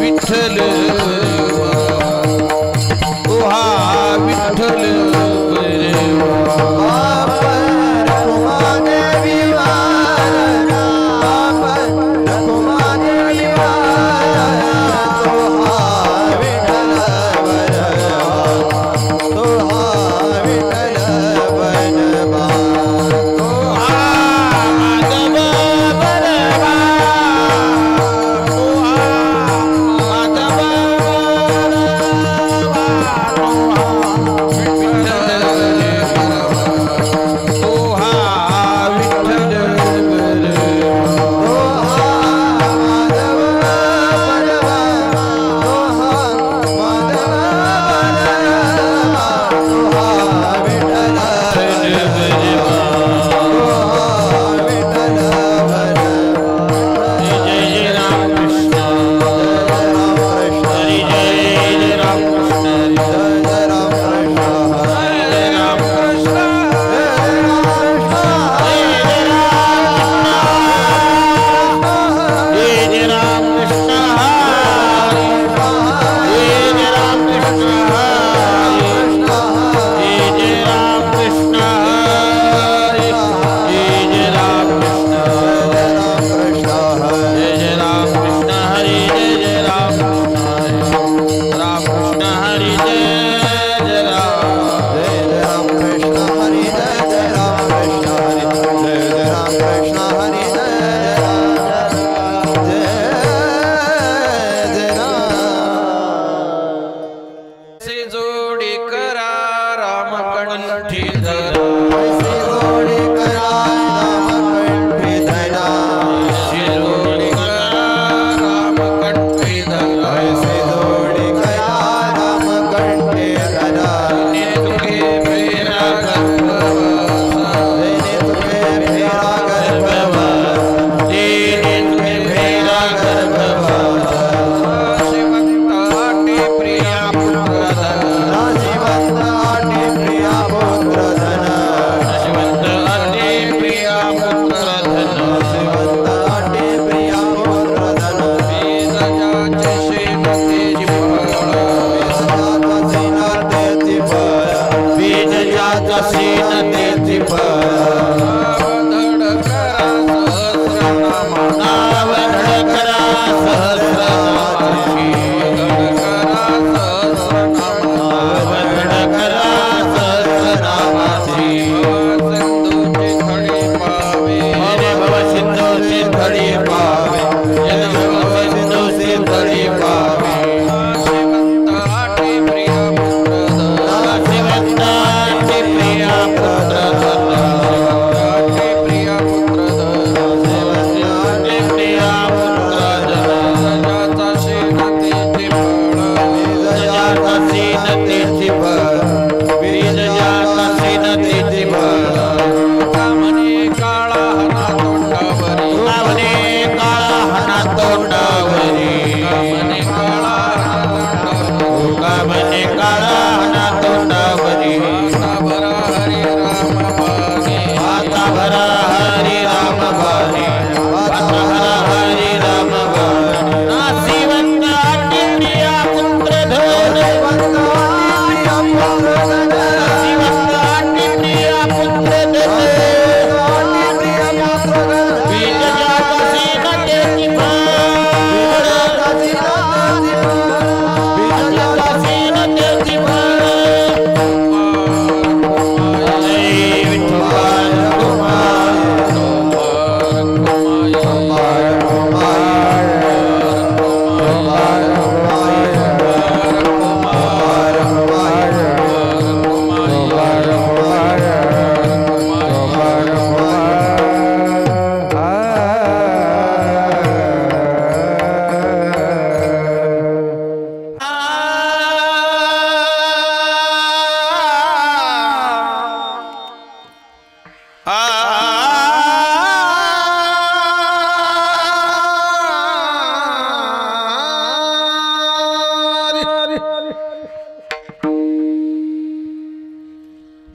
विठ्ठल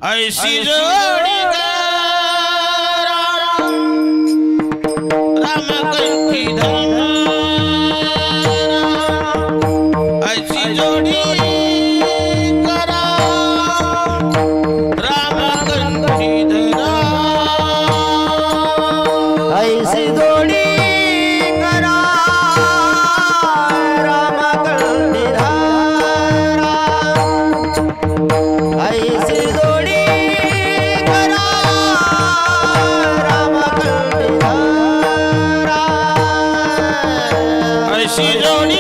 ऐसी जोड़ी राम कंठी ऐसी जोड़ी करा राम कंठी ऐसी जोड़ी करा राम कंठी ऐसी जोड़ी ऐसी जोड़ी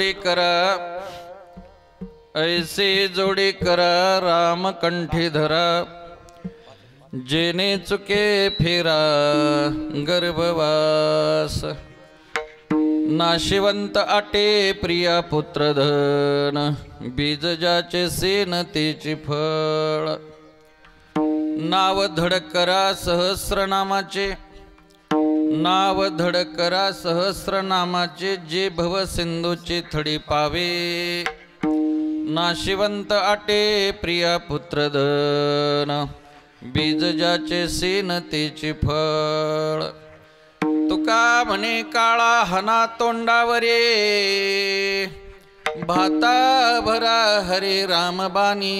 जोडी करा ऐसी जोडी करा रामकंठी धरा जेने चुके फिरा गर्भवास नाशिवंत आटे प्रिया पुत्रधन बीज ज्याचे सेन तेची फळ नाव धडकरा सहस्रनामाचे नाव धडकरा सहस्रनामाचे जे भव सिंधूची थडी पावे नाशिवंत आटे प्रिया पुत्रधन बीज ज्याचे सेन तेची फळ तुका म्हणे काळा हना तोंडावरे भाता भरा हरे रामबानी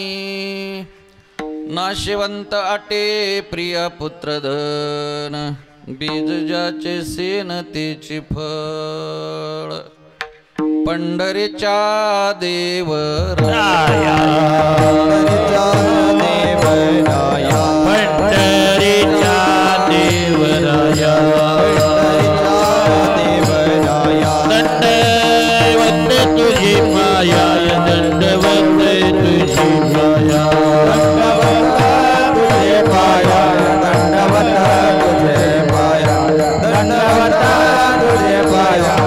नाशिवंत आटे प्रिया पुत्रधन बीज ज्याचे सेन तेची फळ पंढरीच्या देवराया पंढरीच्या देवराया दंडवत तुझी माया दंडवत तुझी माया तुझे माया दंडवत तुझे माया दंडवत तुझे माया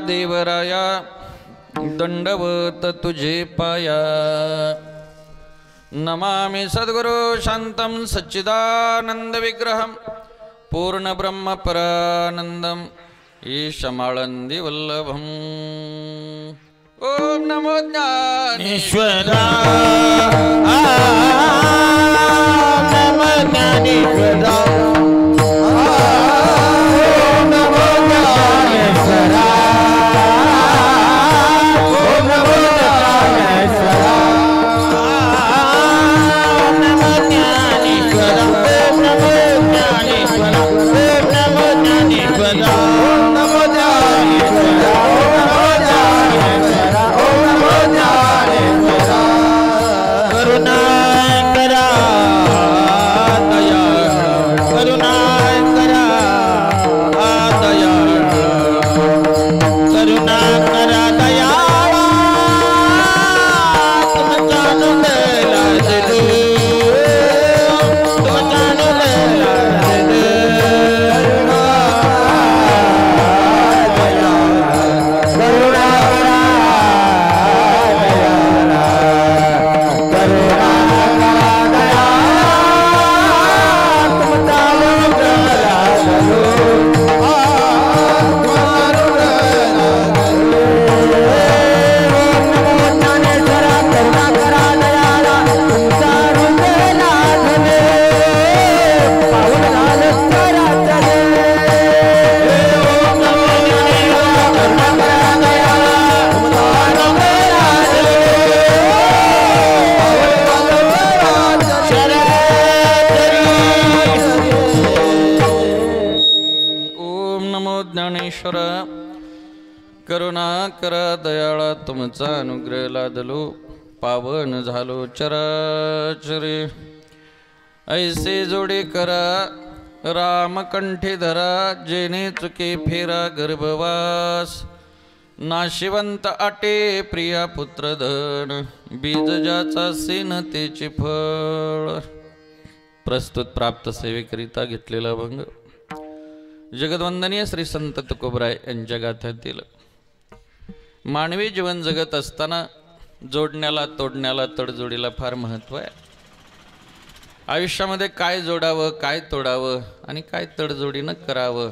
देवराया दंडवत तुझे पाया नमामि सद्गुरु शांतं सच्चिदानंद विग्रहं पूर्ण ब्रह्म परानंदं ईशमाळंदी वल्लभम् ओम नमो ज्ञानेश्वरा नमो ज्ञानेश्वरा करुणा करा दयाळा तुमचा अनुग्रह लादलो पावन झालो चराचरे ऐसे जोडे करा रामकंठी धरा जेने चुके फेरा गर्भवास नाशिवंत आटे प्रिया पुत्रधन बीज ज्याचा सेन तेचे फळ प्रस्तुत प्राप्त सेवेकरिता घेतलेला भंग जगद्वंदनीय श्री संत तुकोबराय यांच्या गाथ्यातील मानवी जीवन जगत असताना जोडण्याला तोडण्याला तडजोडीला फार महत्त्व आहे। आयुष्यामध्ये काय जोडावं काय तोडावं आणि काय तडजोडीनं करावं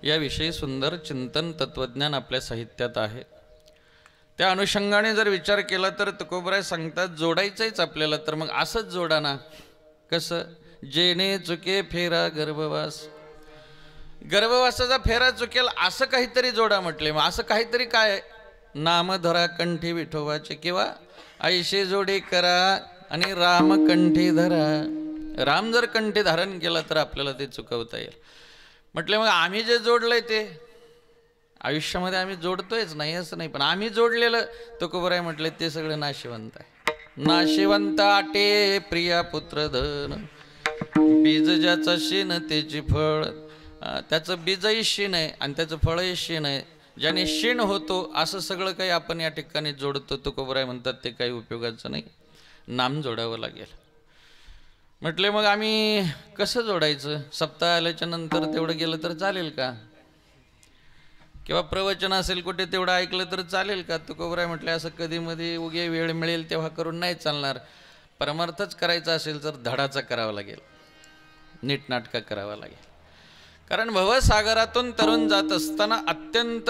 याविषयी सुंदर चिंतन तत्वज्ञान आपल्या साहित्यात आहे। त्या अनुषंगाने जर विचार केला तर तुकोबराय सांगतात जोडायचंच आपल्याला, तर मग असंच जोडा ना. कसं? जेणे चुके फेरा गर्भवास. गर्भवासाचा फेरा चुकेल असं काहीतरी जोडा म्हटले. मग असं काहीतरी काय? नाम धरा कंठी विठोबाचे, किंवा ऐशे जोडे करा आणि राम कंठी धरा. राम जर कंठी धारण केला तर आपल्याला ते चुकवता येईल म्हटले. मग आम्ही जे जोडलंय ते आयुष्यामध्ये आम्ही जोडतोयच नाही असं नाही, पण आम्ही जोडलेलं तुकोबराय म्हटले ते सगळं नाशिवंत आहे. नाशिवंत आटे प्रिया पुत्र धन, बीज ज्याचा शीन त्याची फळ. त्याचं बीजही शीन आहे आणि त्याचं फळही शीन आहे. ज्याने शीण होतो असं सगळं काही आपण या ठिकाणी जोडतो. तुकोबराय म्हणतात ते काही उपयोगाचं नाही, नाम जोडावं लागेल. म्हटले मग आम्ही कसं जोडायचं? सप्ताह आल्याच्या नंतर तेवढं गेलं तर चालेल का? किंवा प्रवचन असेल कुठे तेवढं ऐकलं तर चालेल का? तुकोबराय म्हटले असं कधी मध्ये उगे वेळ मिळेल तेव्हा करून नाही चालणार. परमार्थच करायचा असेल तर धडाचा करावा लागेल, नीटनाटका करावा लागेल. कारण भवसागरातून तरुण जात असताना अत्यंत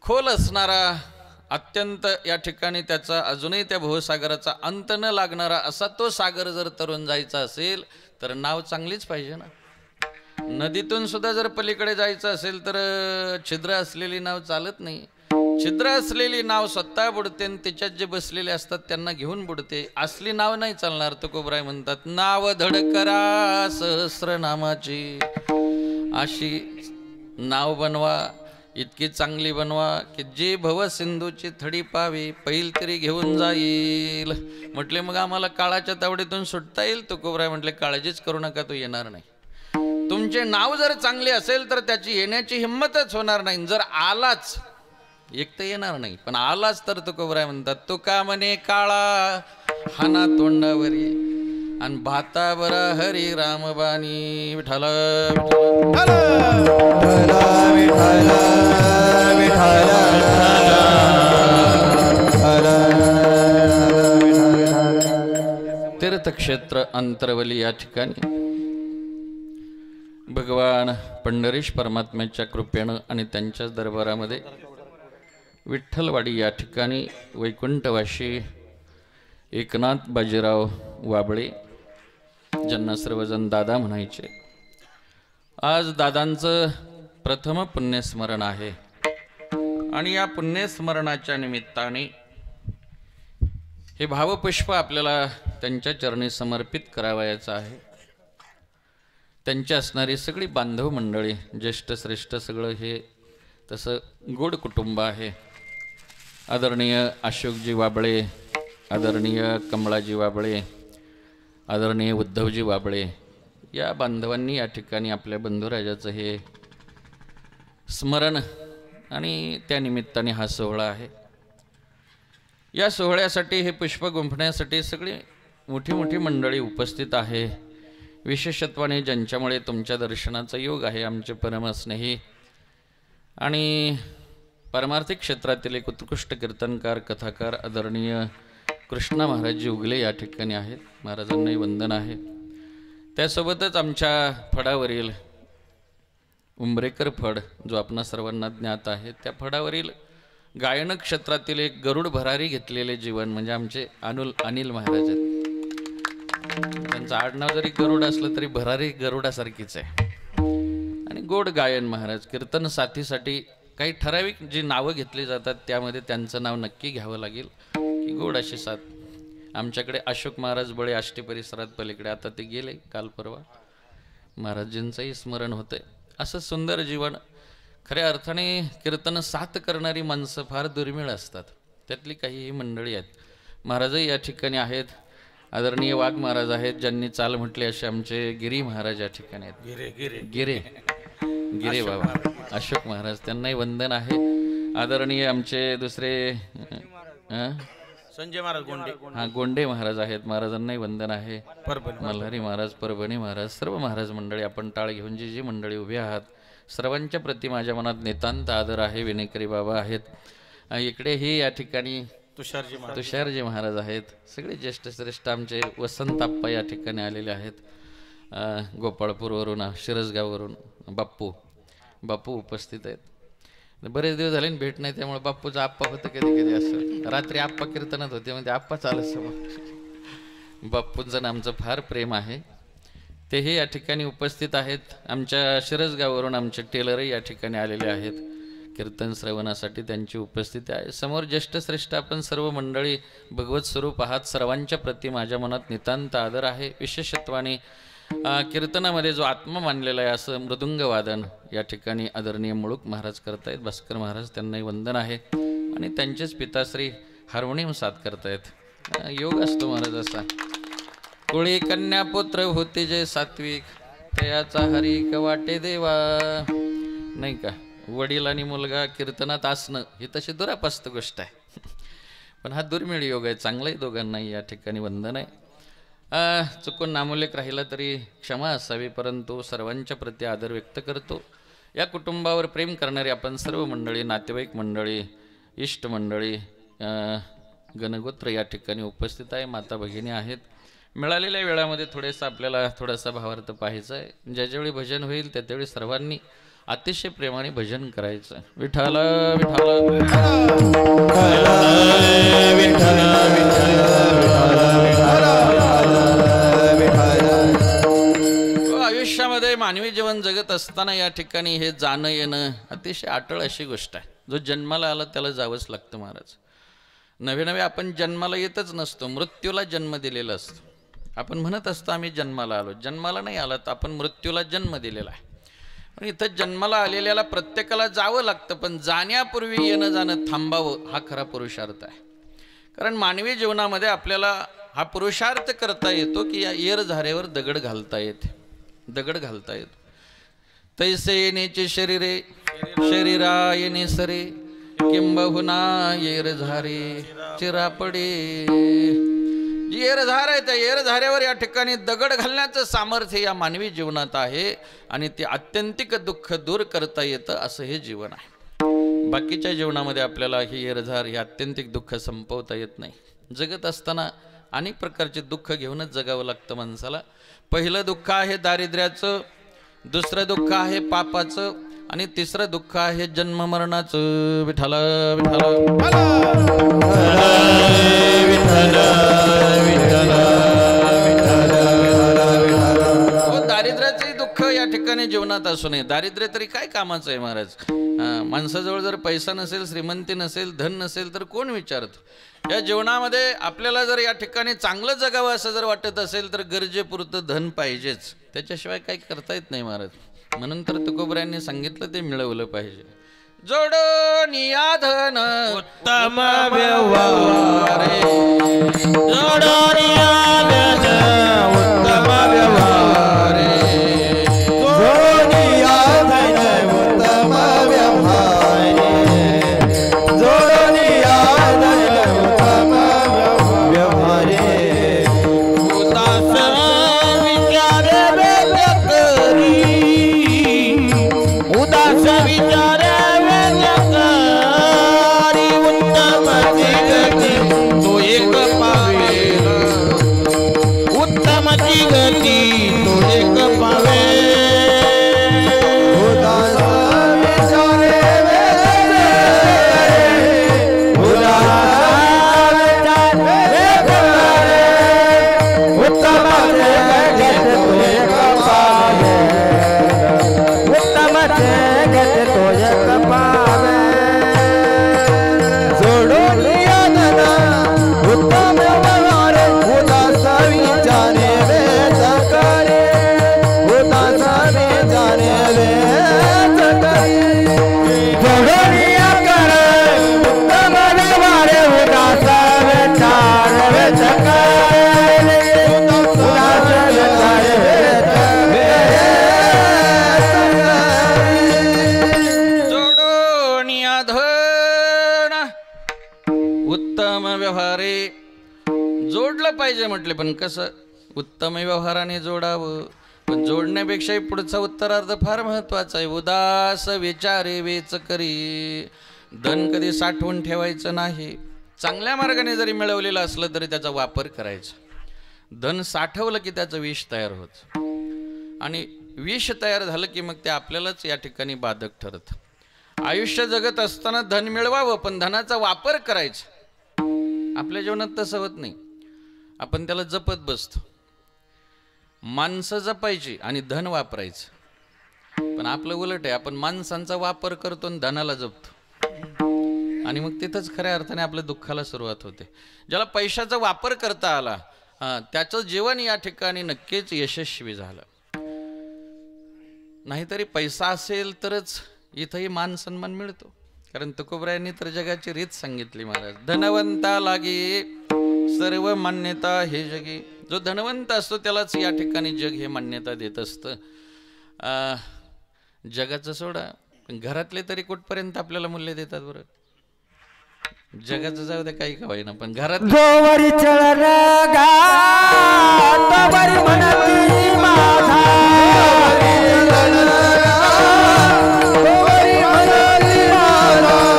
खोल असणारा, अत्यंत या ठिकाणी त्याचा अजूनही त्या भवसागराचा अंत न लागणारा असा तो सागर जर तरुण जायचा असेल तर नाव चांगलीच पाहिजे ना. नदीतून सुद्धा जर पलीकडे जायचं असेल तर छिद्र असलेली नाव चालत नाही. छिद्र असलेली नाव स्वतः बुडते आणि त्याच्यात जे बसलेले असतात त्यांना घेऊन बुडते. असली नाव नाही चालणार. तुकोबराय म्हणतात नाव धड करा सहस्र नामाची. अशी नाव बनवा, इतकी चांगली बनवा की जे भव सिंधूची थडी पावी पैल तरी घेऊन जाईल. म्हटले मग आम्हाला काळाच्या तावडीतून सुटता येईल? तुकोबराय म्हटले काळजीच करू नका, तो येणार नाही. तुमचे नाव जर चांगले असेल तर त्याची येण्याची हिंमतच होणार नाही. जर आलाच, एक तर येणार नाही, पण आलाच तर तुकोबराय म्हणतात तुका म्हणे काळा हाना तोंडावरी आणि भातावरा हरी रामबाणी. विठ्ठल तीर्थक्षेत्र अंतरवली या ठिकाणी भगवान पंढरीश परमात्म्याच्या कृपेनं आणि त्यांच्याच दरबारामध्ये विठ्ठलवाडी या ठिकाणी वैकुंठवाशी एकनाथ बाजीराव वाबळे, ज्यांना सर्वजण दादा म्हणायचे, आज दादांचं प्रथम पुण्यस्मरण आहे. आणि या पुण्यस्मरणाच्या निमित्ताने हे भावपुष्प आपल्याला त्यांच्या चरणी समर्पित करावयाचं आहे. त्यांची असणारी सगळी बांधव मंडळी, ज्येष्ठ श्रेष्ठ सगळं हे तसं गोड कुटुंब आहे. आदरणीय अशोकजी वाबळे, आदरणीय कमळाजी वाबळे, आदरणीय उद्धवजी वाबळे या बांधवांनी या ठिकाणी आपल्या बंधुराजाचं हे स्मरण आणि त्या निमित्ताने हा सोहळा आहे. या सोहळ्यासाठी हे पुष्प गुंफण्यासाठी सगळी मोठी मोठी मंडळी उपस्थित आहे. विशेषत्वाने ज्यांच्यामुळे तुमच्या दर्शनाचा योग आहे, आमचे परमस्नेही आणि पारमार्थिक क्षेत्रातील एक उत्कृष्ट कीर्तनकार कथाकार आदरणीय कृष्णा महाराजजी उगले या ठिकाणी आहेत. महाराजांनाही वंदन आहे. त्यासोबतच आमच्या फडावरील उंबरेकर फड, जो आपणा सर्वांना ज्ञात आहे, त्या फडावरील गायन क्षेत्रातील एक गरुड भरारी घेतलेले जीवन म्हणजे आमचे अनिल महाराज आहेत. त्यांचं आडनाव जरी गरुड असलं तरी भरारी गरुडासारखीच आहे. आणि गोड गायन महाराज. कीर्तन साथीसाठी काही ठराविक जी नावं घेतली जातात त्यामध्ये त्यांचं नाव नक्की घ्यावं लागेल की गोड अशी साथ. आमच्याकडे अशोक महाराज बळे आष्टी परिसरात पलीकडे, आता ते गेले काल परवा. महाराजांचंही स्मरण होतंय. असं सुंदर जीवन. खऱ्या अर्थाने कीर्तन साथ करणारी माणसं फार दुर्मिळ असतात. त्यातली काही ही मंडळी आहेत. महाराजही या ठिकाणी आहेत. आदरणीय वाघ महाराज आहेत, ज्यांनी चाल म्हटली असे आमचे गिरी महाराज या ठिकाणी आहेत. गिरे बाबा अशोक महाराज, त्यांनाही वंदन आहे. आदरणीय आमचे दुसरे संजय महाराज गोंडे, गोंडे महाराज आहेत. महाराजांनाही वंदन आहे. मल्हारी महाराज, परभणी महाराज, सर्व महाराज मंडळी, आपण टाळ घेऊन जी मंडळी उभी आहात सर्वांच्या प्रति माझ्या मनात नितांत आदर आहे. विनेकरी बाबा आहेत. इकडे ही या ठिकाणी तुषारजी महाराज आहेत. सगळे ज्येष्ठ श्रेष्ठ आमचे वसंत आप्पा या ठिकाणी आलेले आहेत. गोपाळपूरवरून, शिरसगाववरून बापू उपस्थित आहेत. बरेच दिवस झाले भेट नाही, त्यामुळे बाप्पूचा आप्पा होतं कधी कधी असं. रात्री आप्पा कीर्तनात होते म्हणजे आप्पा चालत समोर. बाप्पूंचं आमचं फार प्रेम आहे. तेही या ठिकाणी उपस्थित आहेत. आमच्या शिरसगाववरून आमचे टेलरही या ठिकाणी आलेले आहेत कीर्तन श्रवणासाठी, त्यांची उपस्थिती आहे. समोर ज्येष्ठ श्रेष्ठ आपण सर्व मंडळी भगवत स्वरूप आहात. सर्वांच्या प्रती माझ्या मनात नितांत आदर आहे. विशेषत्वाने कीर्तनामध्ये जो आत्मा मानलेला आहे असं मृदुंग वादन या ठिकाणी आदरणीय मुळूक महाराज करतायत. भास्कर महाराज त्यांनाही वंदन आहे. आणि त्यांचेच पिताश्री हार्मोनियम साथ करतायत. योग असतो महाराज असा. कुळी कन्या पुत्र होते जे सात्विक, तयाचा हरी वाटे देवा. नाही का, वडील आणि मुलगा कीर्तनात असणं ही तशी दुरापास्त गोष्ट आहे. पण हा दुर्मिळ योग आहे. चांगलाही दोघांनाही या ठिकाणी वंदन आहे. चुकून नामोल्लेख राहिला तरी क्षमा असावी, परंतु सर्वांच्या प्रती आदर व्यक्त करतो. या कुटुंबावर प्रेम करणारी आपण सर्व मंडळी, नातेवाईक मंडळी, इष्ट मंडळी, गणगोत्र या ठिकाणी उपस्थित आहे. माता भगिनी आहेत. मिळालेल्या वेळामध्ये थोडेसा आपल्याला थोडासा भावार्थ पाहायचा आहे. ज्यावेळी भजन होईल त्यावेळी सर्वांनी अतिशय प्रेमाने भजन करायचं. विठ्ठल विठ्ठल आयुष्यामध्ये मानवी जीवन जगत असताना या ठिकाणी हे जाणं येणं अतिशय अटळ अशी गोष्ट आहे. जो जन्माला आला त्याला जावंच लागतं महाराज. नवे नवे आपण जन्माला येतच नसतो, मृत्यूला जन्म दिलेला असतो. आपण म्हणत असतो आम्ही जन्माला आलो, जन्माला नाही आलात, आपण मृत्यूला जन्म दिलेला आहे. पण इथं जन्माला आलेल्याला प्रत्येकाला जावं लागतं, पण जाण्यापूर्वी येणं जाणं थांबावं हा खरा पुरुषार्थ आहे. कारण मानवी जीवनामध्ये आपल्याला हा पुरुषार्थ करता येतो की या येरझारेवर दगड घालता येते. दगड घालता येतो. तैसे येण्याचे शरीरे शरीरा येणे सरे, किंबहुना येरझारे चिरापडे. जी येरझार आहे त्या येरझारेवर या ठिकाणी दगड घालण्याचं सामर्थ्य या मानवी जीवनात आहे. आणि ते आत्यंतिक दुःख दूर करता येतं असं हे जीवन आहे. बाकीच्या जीवनामध्ये आपल्याला ही येरझार, हे आत्यंतिक दुःख संपवता येत नाही. जगत असताना अनेक प्रकारचे दुःख घेऊनच जगावं लागतं माणसाला. पहिलं दुःख आहे दारिद्र्याचं, दुसरं दुःख आहे पापाचं, आणि तिसरं दुःख आहे जन्म मरणाचं. विठ्ठल दारिद्र्याचंही दुःख या ठिकाणी जीवनात असू नये. दारिद्र्य तरी काय कामाचं आहे महाराज. माणसाजवळ जर पैसा नसेल, श्रीमंती नसेल, धन नसेल तर कोण विचारतं. या जीवनामध्ये आपल्याला जर या ठिकाणी चांगलं जगावं असं जर वाटत असेल तर गरजेपुरतं धन पाहिजेच, त्याच्याशिवाय काही करता येत नाही महाराज. म्हणून तर तुकोबऱ्यांनी सांगितलं ते मिळवलं पाहिजे. जोडून या धन उत्तम व्यवहार, जोडून या धन उत्तम व्यवहार, जोडून या धन उत्तम व्यवहार, जोडून या धन उत्तम व्यवहार. उदास विचार वेद करी, उदास विचार पाहिजे म्हटले. पण कसं उत्तम व्यवहाराने जोडावं. पण जोडण्यापेक्षाही पुढचा उत्तरार्ध फार महत्वाचा आहे. उदास विचारे वेच करी. धन कधी साठवून ठेवायचं नाही. चांगल्या मार्गाने जरी मिळवलेलं असलं तरी त्याचा वापर करायचा. धन साठवलं की त्याचं विष तयार होतं, आणि विष तयार झालं की मग ते आपल्यालाच या ठिकाणी बाधक ठरतं. आयुष्य जगत असताना धन मिळवावं, पण धनाचा वापर करायचा. आपल्या जीवनात तसं होत नाही. आपण त्याला जपत बसतो. माणसं जपायची आणि धन वापरायचं. पण आपलं उलट आहे, आपण माणसांचा वापर करतो आणि धनाला जपतो. आणि मग तिथंच खऱ्या अर्थाने आपल्या दुःखाला सुरुवात होते. ज्याला पैशाचा वापर करता आला त्याचं जीवन या ठिकाणी नक्कीच यशस्वी झालं. नाहीतरी पैसा असेल तरच इथंही मान सन्मान मिळतो. कारण तुकोबरायांनी तर जगाची रीत सांगितली महाराज. धनवंता लागे सर्व मान्यता हे जगी. जो धनवंत असतो त्यालाच या ठिकाणी जग हे मान्यता देत असतं. जगाचं सोडा, घरातले तरी कुठपर्यंत आपल्याला मूल्य देतात बरं. जगाचं जाऊ दे काही का होईना, पण घरात जोवरी चलन गा तोवरी म्हणती माझा.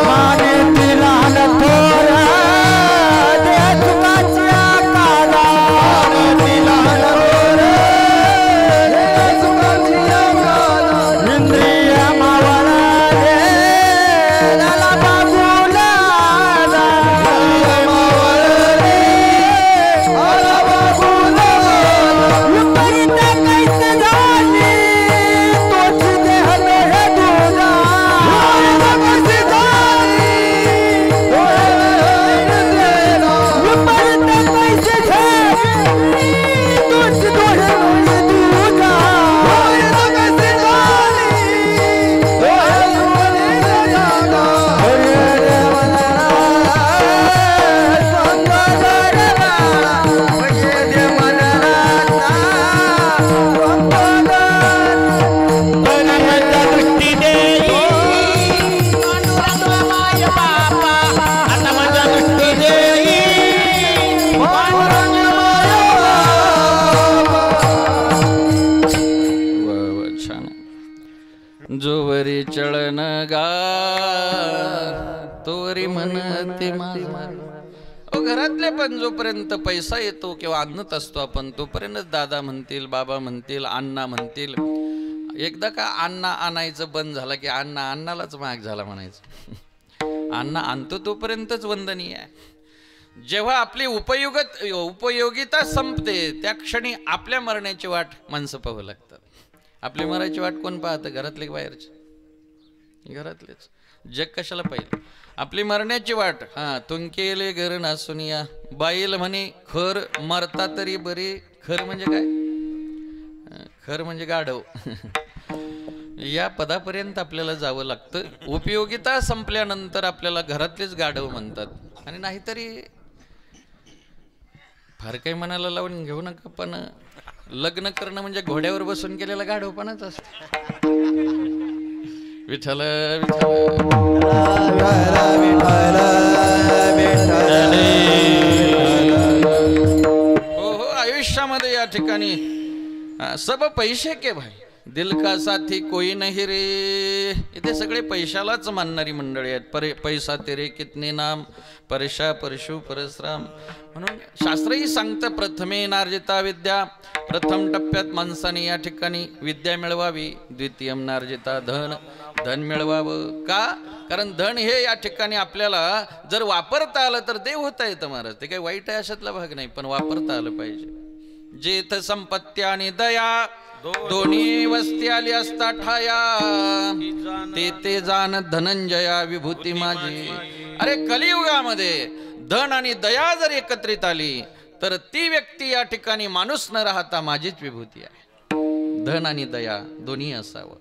माने तिला थोर दे चुकाच्या काला. इंद्रिय मावळा रे लाला बाबूला. जोवरी चळन गा तोवरी म्हणते माझा. घरातले पण जोपर्यंत पैसा येतो किंवा आणत असतो आपण, तोपर्यंत दादा म्हणतील, बाबा म्हणतील, अण्णा म्हणतील. एकदा का अण्णा आणायचं बंद झालं की अण्णा अण्णालाच महाग झाला म्हणायचं. अण्णा आणतो तोपर्यंतच वंदनीय आहे. जेव्हा आपली उपयोगिता संपते त्या क्षणी आपल्या मरण्याची वाट माणसं पाहू लागतात. आपली मरायची वाट कोण पाहतं? घरातले बाहेरचे? घरातलेच. जग कशाला पाहिजे? आपली मरण्याची वाट. तुंकेले घर नासुनिया बाईल म्हणे खर मरता तरी बरी. खर म्हणजे काय? खर म्हणजे गाढव. या पदापर्यंत आपल्याला जावं लागतं. उपयोगिता संपल्यानंतर आपल्याला घरातलेच गाढव म्हणतात. आणि नाहीतरी फार काही मनाला लावून घेऊ नका, पण लग्न करणं म्हणजे घोड्यावर बसून केलेला गाढवपणाच असतो. विठ्ठल हो हो. आयुष्यामध्ये या ठिकाणी सब पैसे के भाई दिल का साथी कोई नहीं रे. इथे सगळे पैशालाच मानणारी मंडळी आहेत. पैसा तेरे कितने नाम परशा परशु परशुराम. म्हणून शास्त्रही सांगतं प्रथमे नार्जिता विद्या. प्रथम टप्प्यात माणसाने या ठिकाणी विद्या मिळवावी. द्वितीयम नार्जिता धन. धन मिळवावं का? कारण धन हे या ठिकाणी आपल्याला जर वापरता आलं तर देव होता येतं महाराज. ते काही वाईट आहे अशातला भाग नाही, पण वापरता आलं पाहिजे. जेथ संपत्ती आणि दया दोन्ही वस्ती आली असता ठाया. ते जाण धनंजया विभूती माझी. अरे कलियुगामध्ये धन आणि दया जर एकत्रित आली तर ती व्यक्ती या ठिकाणी माणूस न राहता माझीच विभूती आहे. धन आणि दया दोन्ही असावं.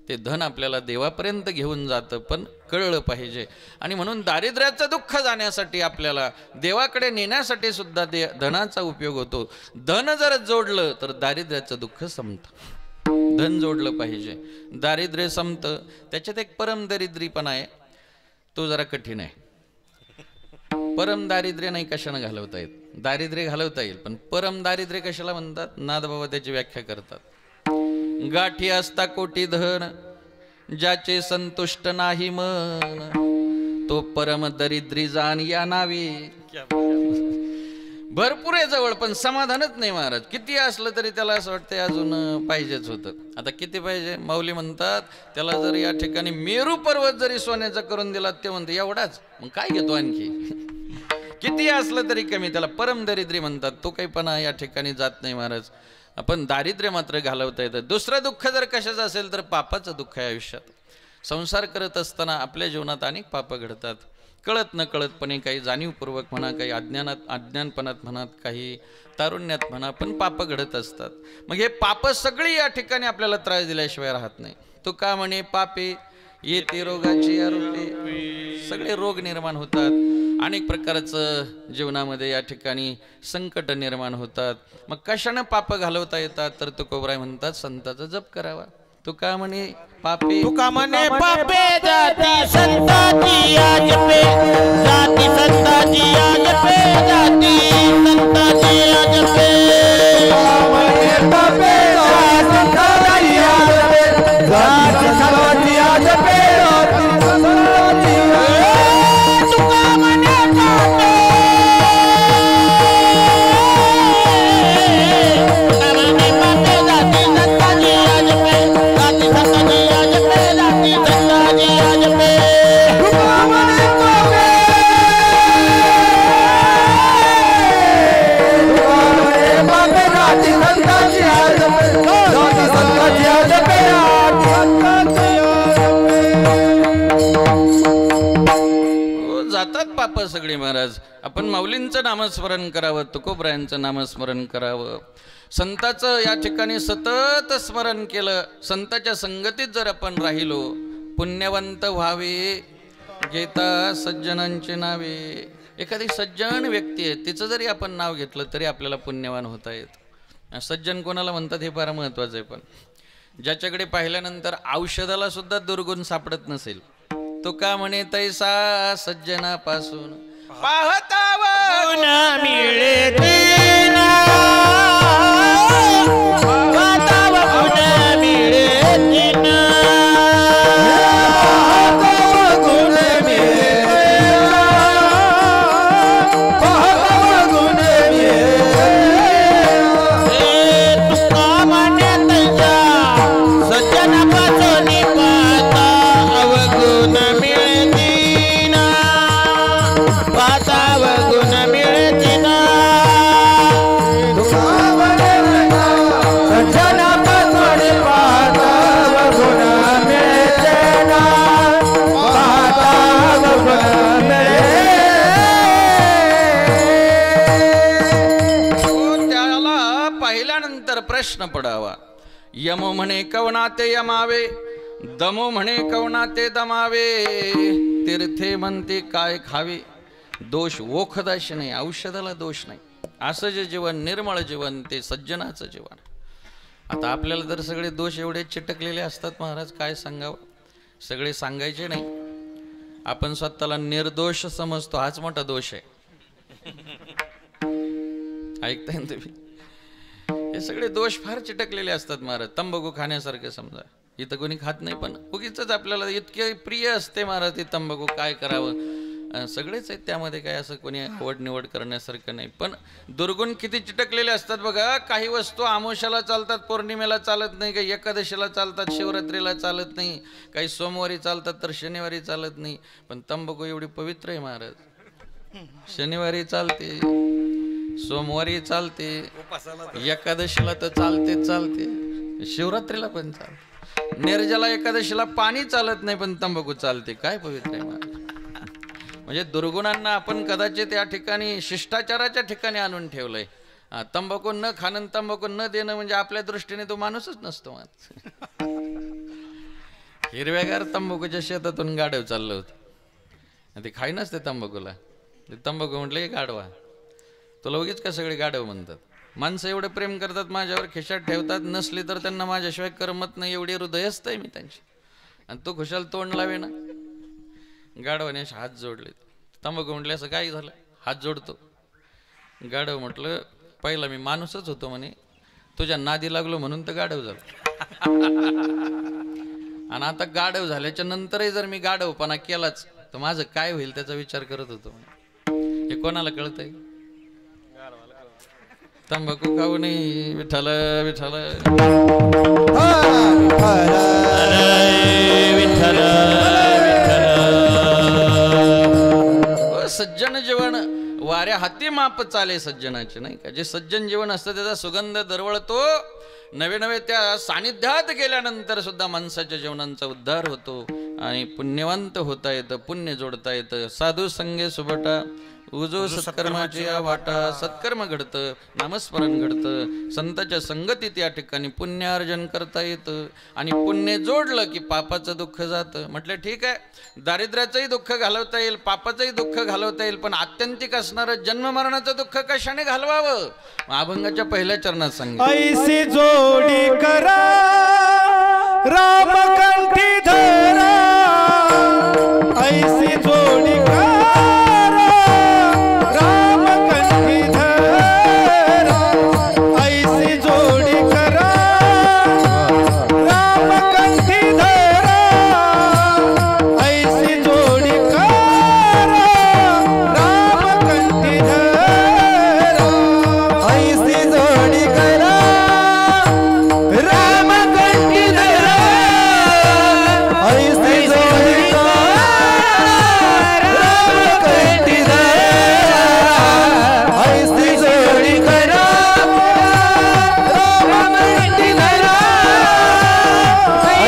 ते धन आपल्याला देवापर्यंत घेऊन जातं, पण कळलं पाहिजे. आणि म्हणून दारिद्र्याचं दुःख जाण्यासाठी आपल्याला देवाकडे नेण्यासाठी सुद्धा धनाचा उपयोग होतो. धन जर जोडलं तर दारिद्र्याचं दुःख संपतं. धन जोडलं पाहिजे, दारिद्र्य संपतं. त्याच्यात एक परम दरिद्रीपणा आहे, तो जरा कठीण आहे. परम दारिद्र्य नाही कशानं घालवता येत. दारिद्र्य घालवता येईल, पण परम दारिद्र्य कशाला म्हणतात? नादबाबा त्याची व्याख्या करतात. गाठी असता कोटी धन ज्याचे संतुष्ट नाही मन तो परम दरिद्री जाण या नावी. भरपूर आहे जवळ पण समाधानच नाही महाराज. किती असलं तरी त्याला असं वाटतं अजून पाहिजेच होतं. आता किती पाहिजे? माऊली म्हणतात त्याला जर या ठिकाणी मेरू पर्वत जरी सोन्याचा करून दिला ते म्हणते एवढाच, मग काय घेतो आणखी? किती असलं तरी कमी. त्याला परम दरिद्री म्हणतात. तो काही पण या ठिकाणी जात नाही महाराज. आपण दारिद्र्य मात्र घालवता येतं. दुसरं दुःख जर कशाचं असेल तर पापाचं दुःख आहे आयुष्यात. संसार करत असताना आपल्या जीवनात अनेक पापं घडतात. कळत न कळतपणे, काही जाणीवपूर्वक म्हणा, काही अज्ञानपणात म्हणा, काही तारुण्यात म्हणा, पण पापं घडत असतात. मग हे पापं सगळी या ठिकाणी आपल्याला त्रास दिल्याशिवाय राहत नाही. तो का म्हणे पापे येते रोगाची आरोपे. सगळे रोग निर्माण होतात. अनेक प्रकारचं जीवनामध्ये या ठिकाणी संकट निर्माण होतात. मग कशानं पापं घालवता येतात? तर तुकोबराय म्हणतात संताचा जप करावा. तू का म्हणे पापे, तुका म्हणे पापे जाती संताची जपे, जाती संताची जपे, जाती संताची जपे. म्हणे पापे जाती संताची जपे, जाती संताची जपे, जाती संताची जपे. तुका म्हणे पापे, तुका म्हणे पापे जाती संताची जपे, जाती संताची जपे, जाती संताची जपे. तुका म्हणे पापे, तुका म्हणे पापे जाती संताची जपे, जाती संताची जपे, जाती संताची हो, जातात पाप सगळी महाराज. आपण माऊलींचं नामस्मरण करावं, तुकोबरायांचं नामस्मरण करावं, संताचं या ठिकाणी सतत स्मरण केलं, संताच्या संगतीत जर आपण राहिलो, पुण्यवंत व्हावे घेता सज्जनांचे नावे. एखादी सज्जन व्यक्ती आहे तिचं जरी आपण नाव घेतलं तरी आपल्याला पुण्यवान होता येत. सज्जन कोणाला म्हणतात हे फार महत्वाचं आहे. पण ज्याच्याकडे पाहिल्यानंतर औषधाला सुद्धा दुर्गुण सापडत नसेल, तो का म्हणे तैसा सज्जनापासून पाहतावा गुण मिळे तेना, पाहतावा गुण मिळे तेना, पाहतावा गुण मिळे तेना, पाहतावा गुण मिळे तेना. तुका म्हणे तैसा सज्जनापासून पाहता अवगुण मिळे तेना, पाहता अवगुण मिळे तेना. तुका म्हणे सज्जनापासून पाहता अवगुण मिळे तेना, पाहता अवगुण मिळे. त्याला पाहिल्यानंतर प्रश्न पडावा. यम म्हणे कवना ते यमावे, दमो म्हणे कवना ते दमावे, तीर्थे म्हणते काय खावे, दोष ओखदाशी नाही, औषधाला दोष नाही. असं जे जीवन, निर्मळ जीवन, ते सज्जनाचं जीवन. आता आपल्याला तर सगळे दोष एवढे चिटकलेले असतात महाराज, काय सांगावं. सगळे सांगायचे नाही. आपण स्वतःला निर्दोष समजतो, हाच मोठा दोष आहे. ऐकताय ना तुम्ही? हे सगळे दोष फार चिटकलेले असतात महाराज. तंबाखू खाण्यासारखं समजा, इथं कोणी खात नाही पण उगीच आपल्याला इतके प्रिय असते महाराज ती तंबाखू, काय करावं. सगळेच आहेत त्यामध्ये, काय असं कोणी आवड निवड करण्यासारखं नाही. पण दुर्गुण किती चिटकलेले असतात बघा. काही वस्तू आमोशाला चालतात, पौर्णिमेला चालत नाही, काही एकादशीला चालतात, शिवरात्रीला चालत नाही, काही सोमवारी चालतात तर शनिवारी चालत नाही. पण तंबाखू एवढी पवित्र आहे महाराज. शनिवारी चालते, सोमवारी चालते, एकादशीला तर चालते, शिवरात्रीला पण चालते, निर्जला एकादशीला पाणी चालत नाही पण तंबाखू चालते. काय पवित्र आहे महाराज. म्हणजे दुर्गुणांना आपण कदाचित या ठिकाणी शिष्टाचाराच्या ठिकाणी आणून ठेवलंय. तंबाखू न खाणं, तंबाखू न देणं म्हणजे आपल्या दृष्टीने तो माणूसच नसतो. हिरव्यागार तंबाखूच्या शेतातून गाढव चाललं होतं, ते खाई नसते तंबाखूला. ते तंबाखू म्हटलं की गाढवा, तुला उगीच का सगळे गाढव म्हणतात. माणसं एवढं प्रेम करतात माझ्यावर, खिशात ठेवतात, नसली तर त्यांना माझ्याशिवाय करमत नाही, एवढी हृदयस्थ आहे मी त्यांची. आणि तो खुशाल तोंड लावे ना. गाढवाने असे हात जोडले. तंबाखू म्हटले असं काय झालं, हात जोडतो. गाढव म्हटलं पहिला मी माणूसच होतो म्हणे, तुझ्या नादी लागलो म्हणून तर गाढव झालो. आणि आता गाढव झाल्याच्या नंतरही जर मी गाढवपणा केलाच तर माझं काय होईल त्याचा विचार करत होतो. हे कोणाला कळतंय? तंबाखू खाऊ नये. विठ्ठल विठ्ठल विठ्ठल सज्जन जीवन वाऱ्या हाती माप चाले सज्जनाचे, नाही का. जे सज्जन जीवन असतं त्याचा सुगंध दरवळतो. नवे नवे त्या सानिध्यात गेल्यानंतर सुद्धा माणसाच्या जीवनांचा उद्धार होतो आणि पुण्यवंत होता येतं, पुण्य जोडता येतं. साधू संगे सुबटा उजो सत्कर्माची या वाटा. सत्कर्म घडतं, नामस्मरण घडतं, संतांच्या संगतीत या ठिकाणी पुण्यार्जन करता येतं. आणि पुण्य जोडलं की पापाचं दुःख जातं. म्हटलं ठीक आहे, दारिद्र्याचंही दुःख घालवता येईल, पापाचंही दुःख घालवता येईल, पण आत्यंतिक असणारं जन्ममरणाचं दुःख कशाने घालवावं. अभंगाच्या पहिल्या चरणात सांगितलं, ऐसी जोडी करा रामकंठी धरा. ऐसी जोडी करा रामकंठी धरा. ऐसी जोडी करा रामकंठी धरा. ऐसी जोडी करा रामकंठी धरा. ऐसी जोडी करा रामकंठी धरा. ऐसी जोडी रामकंठी धरा. ऐसी जोडी करा रामकंठी धरा. ऐसी जोडी करा रामकंठी धरा.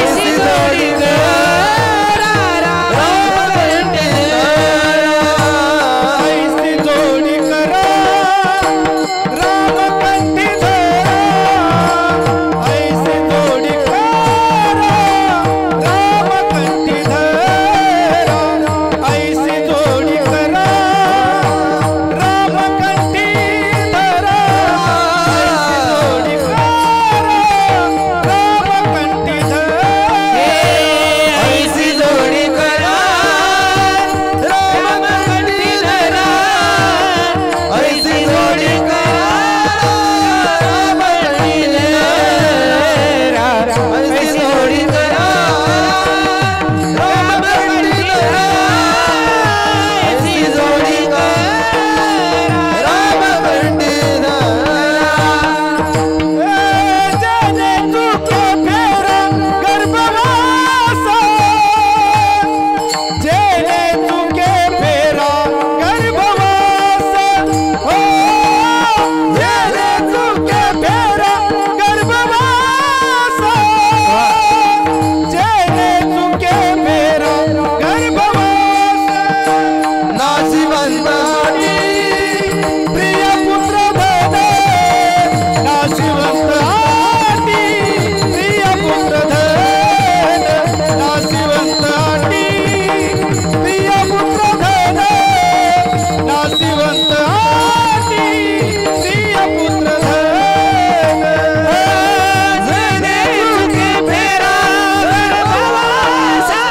ऐसी जोडी करा रामकंठी धरा. ऐसी जोडी करा रामकंठी धरा. ऐसी जोडी करा रामकंठी धरा. ऐसी जोडी करा रामकंठी धरा. ऐसी जोडी करा रामकंठी धरा. ऐसी जोडी करा रामकंठी धरा. ऐसी जोडी करा रामकंठी धरा. जेने तुके फेरा गर्भवासा. जेने तुके फेरा गर्भवासा. हो जेने तुके फेरा गर्भवासा. जेने तुके फेरा गर्भवासा. नाशिवंतानी प्रिय पुत्र धन. नाशिवंतानी प्रिय पुत्र धन. नाशिवंतानी प्रिय पुत्र धन. नाशिवंतानी प्रिय पुत्र धन. जेने तुके फेरा गर्भवासा.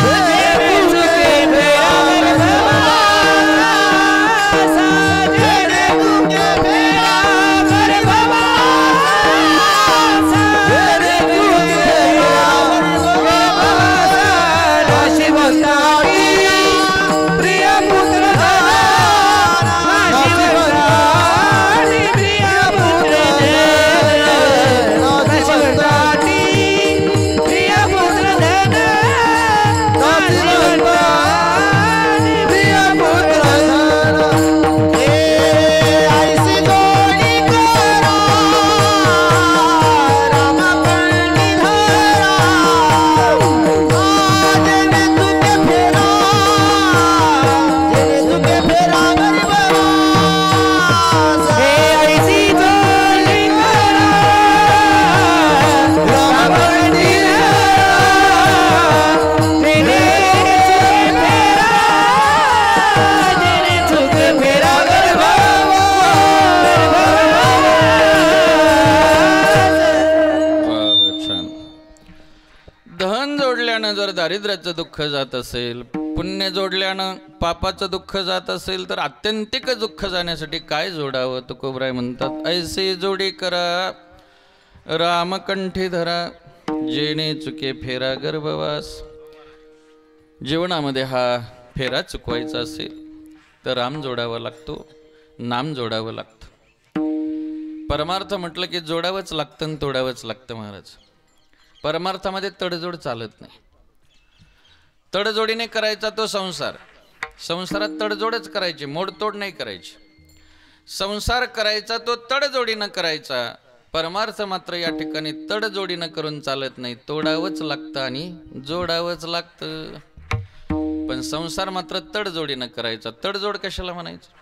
जेने तुके फेरा गर्भवासा. जेने तुके फेरा गर्भवासा. जेने तुके फेरा गर्भवासा. नाशिवंतानी प्रिय पुत्र धन. नाशिवंतानी प्रिय पुत्र धन. नाशिवंतानी प्रिय पुत्र धन. नाशिवंतानी प्रिय पुत्र धन. ऐसी जोडी करा रामकंठी धरा. जेने तुके फेरा गर्भवासा. ऐसी जोडी करा रामकंठी धरा. जेने तुके फेरा वा वा, छान. धन जोडल्यानं जर दारिद्र्याचं दुःख जात असेल, पुण्य जोडल्यानं पापाचं दुःख जात असेल, तर आत्यंतिक दुःख जाण्यासाठी काय जोडावं. तुकोबराय म्हणतात, ऐसे जोडी करा रामकंठी धरा. जेणे चुके फेरा गर्भवास. जीवनामध्ये हा फेरा चुकवायचा असेल तर राम जोडावा लागतो, नाम जोडावं लागतं. परमार्थ म्हटलं की जोडावंच लागतं आणि तोडावंच लागतं महाराज. परमार्थामध्ये तडजोड चालत नाही. तडजोडीने करायचा तो संसार. संसारात तडजोडच करायची, मोडतोड नाही करायची. संसार करायचा तो तडजोडीनं करायचा. परमार्थ मात्र या ठिकाणी तडजोडीनं करून चालत नाही, तोडावंच लागतं आणि जोडावंच लागतं. पण संसार मात्र तडजोडीनं करायचा. तडजोड कशाला म्हणायचं?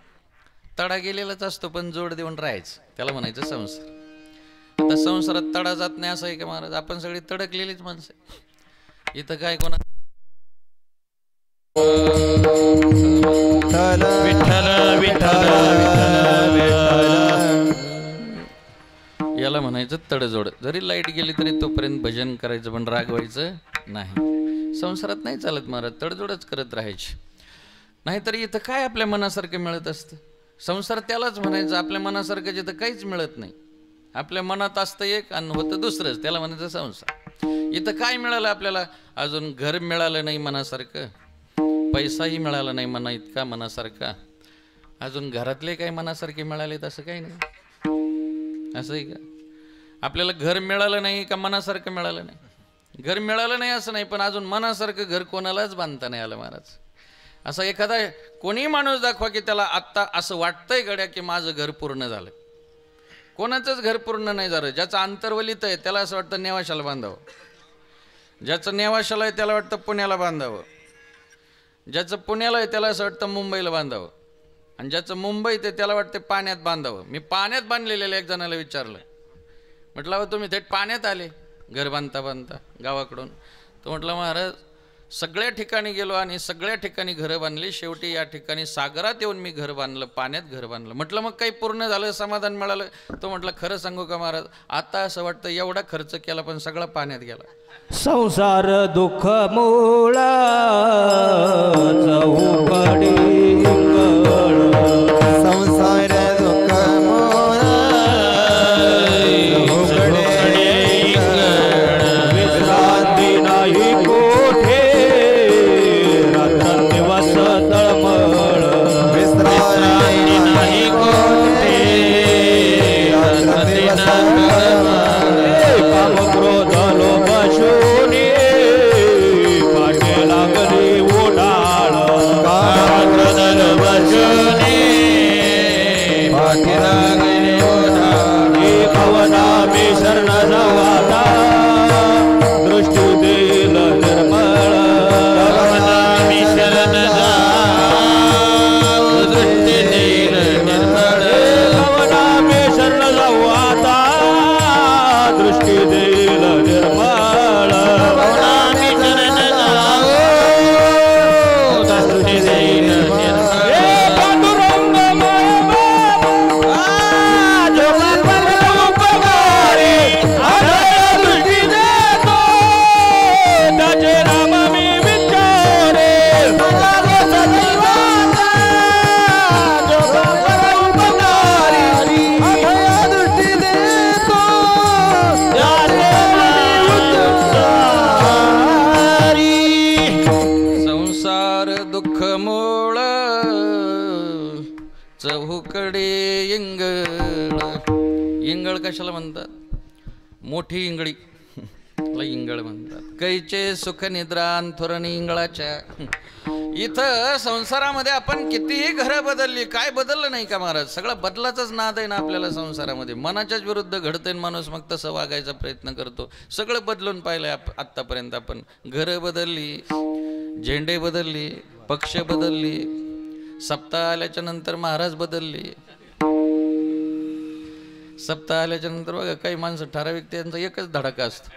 तडा गेलेलाच असतो पण जोड देऊन राहायचं, त्याला म्हणायचं संसार. आता संसारात तडा जात नाही असं आहे का महाराज? आपण सगळी तडकलेलीच माणसं आहे. इथं काय कोणा याला म्हणायचं तडजोड. जरी लाईट गेली तरी तोपर्यंत भजन करायचं पण रागवायचं नाही. संसारात नाही चालत महाराज, तडजोडच करत राहायची. नाहीतर इथं काय आपल्या मनासारखं मिळत असतं? संसार त्यालाच म्हणायचं आपल्या मनासारखं जिथं काहीच मिळत नाही. आपल्या मनात असतं एक आणि होतं दुसरंच, त्याला म्हणायचं संसार. इथं काय मिळालं आपल्याला? अजून घर मिळालं नाही मनासारखं, पैसाही मिळाला नाही मना इतका मनासारखा, अजून घरातले काही मनासारखे मिळालेत असं काही नाही. असं आहे का? आपल्याला घर मिळालं नाही का मनासारखं मिळालं नाही? घर मिळालं नाही असं नाही, पण अजून मनासारखं घर कोणालाच बांधता नाही आलं महाराज. असा एखादा कोणी माणूस दाखवा की त्याला आत्ता असं वाटतंय गड्या की माझं घर पूर्ण झालं. कोणाचंच घर पूर्ण नाही झालं. ज्याचं अंतर्वलित आहे त्याला असं वाटतं नेवाशाला बांधावं, ज्याचं नेवाशाला आहे त्याला वाटतं पुण्याला बांधावं, ज्याचं पुण्याला आहे त्याला असं वाटतं मुंबईला बांधावं, आणि ज्याचं मुंबईत आहे त्याला वाटतं पाण्यात बांधावं. मी पाण्यात बांधलेल्या एक जणाला विचारलं, म्हटलं अहो तुम्ही थेट पाण्यात आले घर बांधता बांधता गावाकडून? तो म्हटलं महाराज सगळ्या ठिकाणी गेलो आणि सगळ्या ठिकाणी घरं बांधली, शेवटी या ठिकाणी सागरात येऊन मी घर बांधलं, पाण्यात घर बांधलं. म्हटलं मग काही पूर्ण झालं, समाधान मिळालं? तो म्हटलं खरं सांगू का महाराज, आता असं वाटतं एवढा खर्च केला पण सगळा पाण्यात गेला. संसार दुःख मूळा चौकडी संसार दुःख मूळा विश्रांती नाही कोठे रात्र दिवस तळमळ विश्रांती नाही कोठे रात्र दिवस काम क्रोध लोभ शून्य पाटे लागली ओढाळ काम क्रोध लोभ शून्य पाटे लागली ओढाळ भवना मी शरण जावाता दृष्टी देईल निर्मळ भवना मी शरण दृष्टी देईल निर्मळ भवना मी शरण जावाता दृष्टी देईल निर्मळ भवना मी शरण जाओ दृष्टी देईल निर्मळ पांडुरंग माय बाबा उपकारी आदर दृष्टी देतो त्याचे नाम मी विचारे उपकारी आदर दृष्टी देतो संसार दुःख मूळ चहूकडे इंगळ. इंगळ कशाला म्हणतात? मोठी इंगळी ला इंगळ म्हणतात. कैचे सुख निद्रा अंथुरणी इंगळाच्या. इथं संसारामध्ये आपण कितीही घरं बदलली, काय बदललं नाही का महाराज? सगळा बदलाचाच नाद आहे ना आपल्याला संसारामध्ये. मनाच्याच विरुद्ध घडतंय माणूस, मग तसं वागायचा प्रयत्न करतो. सगळं बदलून पाहिलंय आत्तापर्यंत आपण. घरं बदलली, झेंडे बदलली, पक्ष बदलली, सप्ताह आल्याच्या नंतर महाराज बदलली. सप्ताह आल्याच्या नंतर बघा काही माणसं ठराविक त्यांचा एकच धडाका असतो.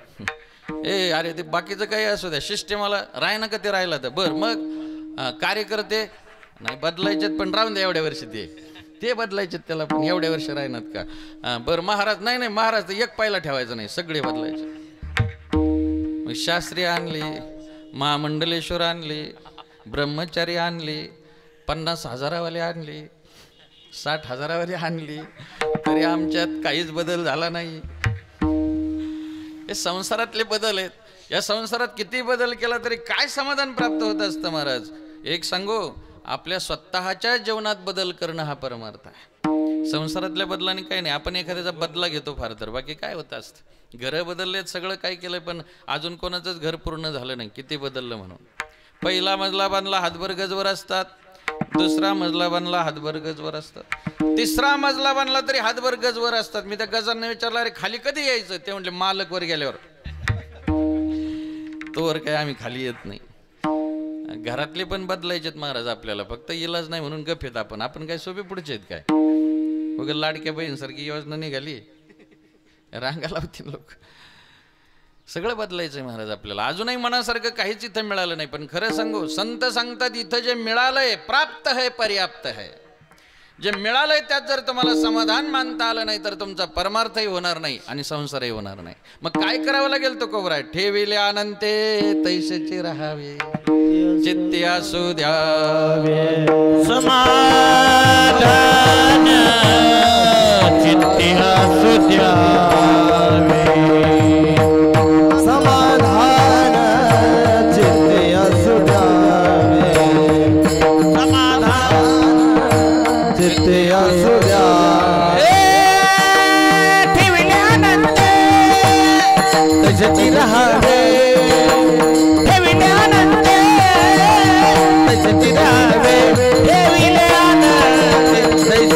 अरे ते बाकीचं काही असू द्या, सिस्टेमाला राय ना का ते राहिला तर बरं. मग कार्यकर्ते नाही बदलायचेत पण राहून द्या एवढ्या वर्षी ते बदलायचेत त्याला पण एवढ्या वर्ष राहणार का? बरं महाराज नाही महाराज तर एक पायला ठेवायचं नाही, सगळे बदलायचे. मग शास्त्री आणले, महामंडलेश्वर आणले, ब्रह्मचारी आणले, 50,000वाले आणले, 60,000वाले आणली, तरी आमच्यात काहीच बदल झाला नाही. हे संसारातले बदल आहेत. या संसारात किती बदल केला तरी काय समाधान प्राप्त होत असतं महाराज? एक सांगू, आपल्या स्वतःच्या जीवनात बदल करणं हा परमार्थ आहे. संसारातल्या बदलाने काही नाही. आपण एखाद्याचा बदला घेतो फार तर, बाकी काय होतं असतं. घरं बदललेत, सगळं काय केलं, पण अजून कोणाचंच घर पूर्ण झालं नाही. किती बदललं म्हणून. पहिला मजला बांधला हातभर गजवर असतात, दुसरा मजला बांधला हातभर गजवर असतात, तिसरा मजला बांधला तरी हातभर गजवर असतात. मी त्या गजांना विचारलं, अरे खाली कधी यायचं? ते म्हटले मालक वर गेल्यावर. तोवर काय आम्ही खाली येत नाही. घरातले पण बदलायचेत महाराज आपल्याला, फक्त इलाज नाही म्हणून गप येत आपण. आपण काय सोपे पुढचे आहेत काय? वगैरे लाडक्या बहीणसारखी योजना निघाली, रांगा लावतील लोक. सगळं बदलायचंय महाराज आपल्याला. अजूनही मनासारखं काहीच इथं मिळालं नाही. पण खरं सांगू, संत सांगतात इथं जे मिळालंय प्राप्त है पर्याप्त है. जे मिळालंय त्यात जर तुम्हाला समाधान मानता आलं नाही तर तुमचा परमार्थही होणार नाही आणि संसारही होणार नाही. मग काय करावं लागेल? तो कोबरा ठेविले अनंते तैसेचे राहावे, चित्ते असू द्यावे समाधान, चित्ते असू द्यावे समाधान, चित्ते असू द्यावे समाधान, चित्ते असू द्यावे. ठेविल्यानंतर तैसेची राहावे, ठेविल्यानंतर तैसेची राहावे, ठेविल्यानंतर तैसेची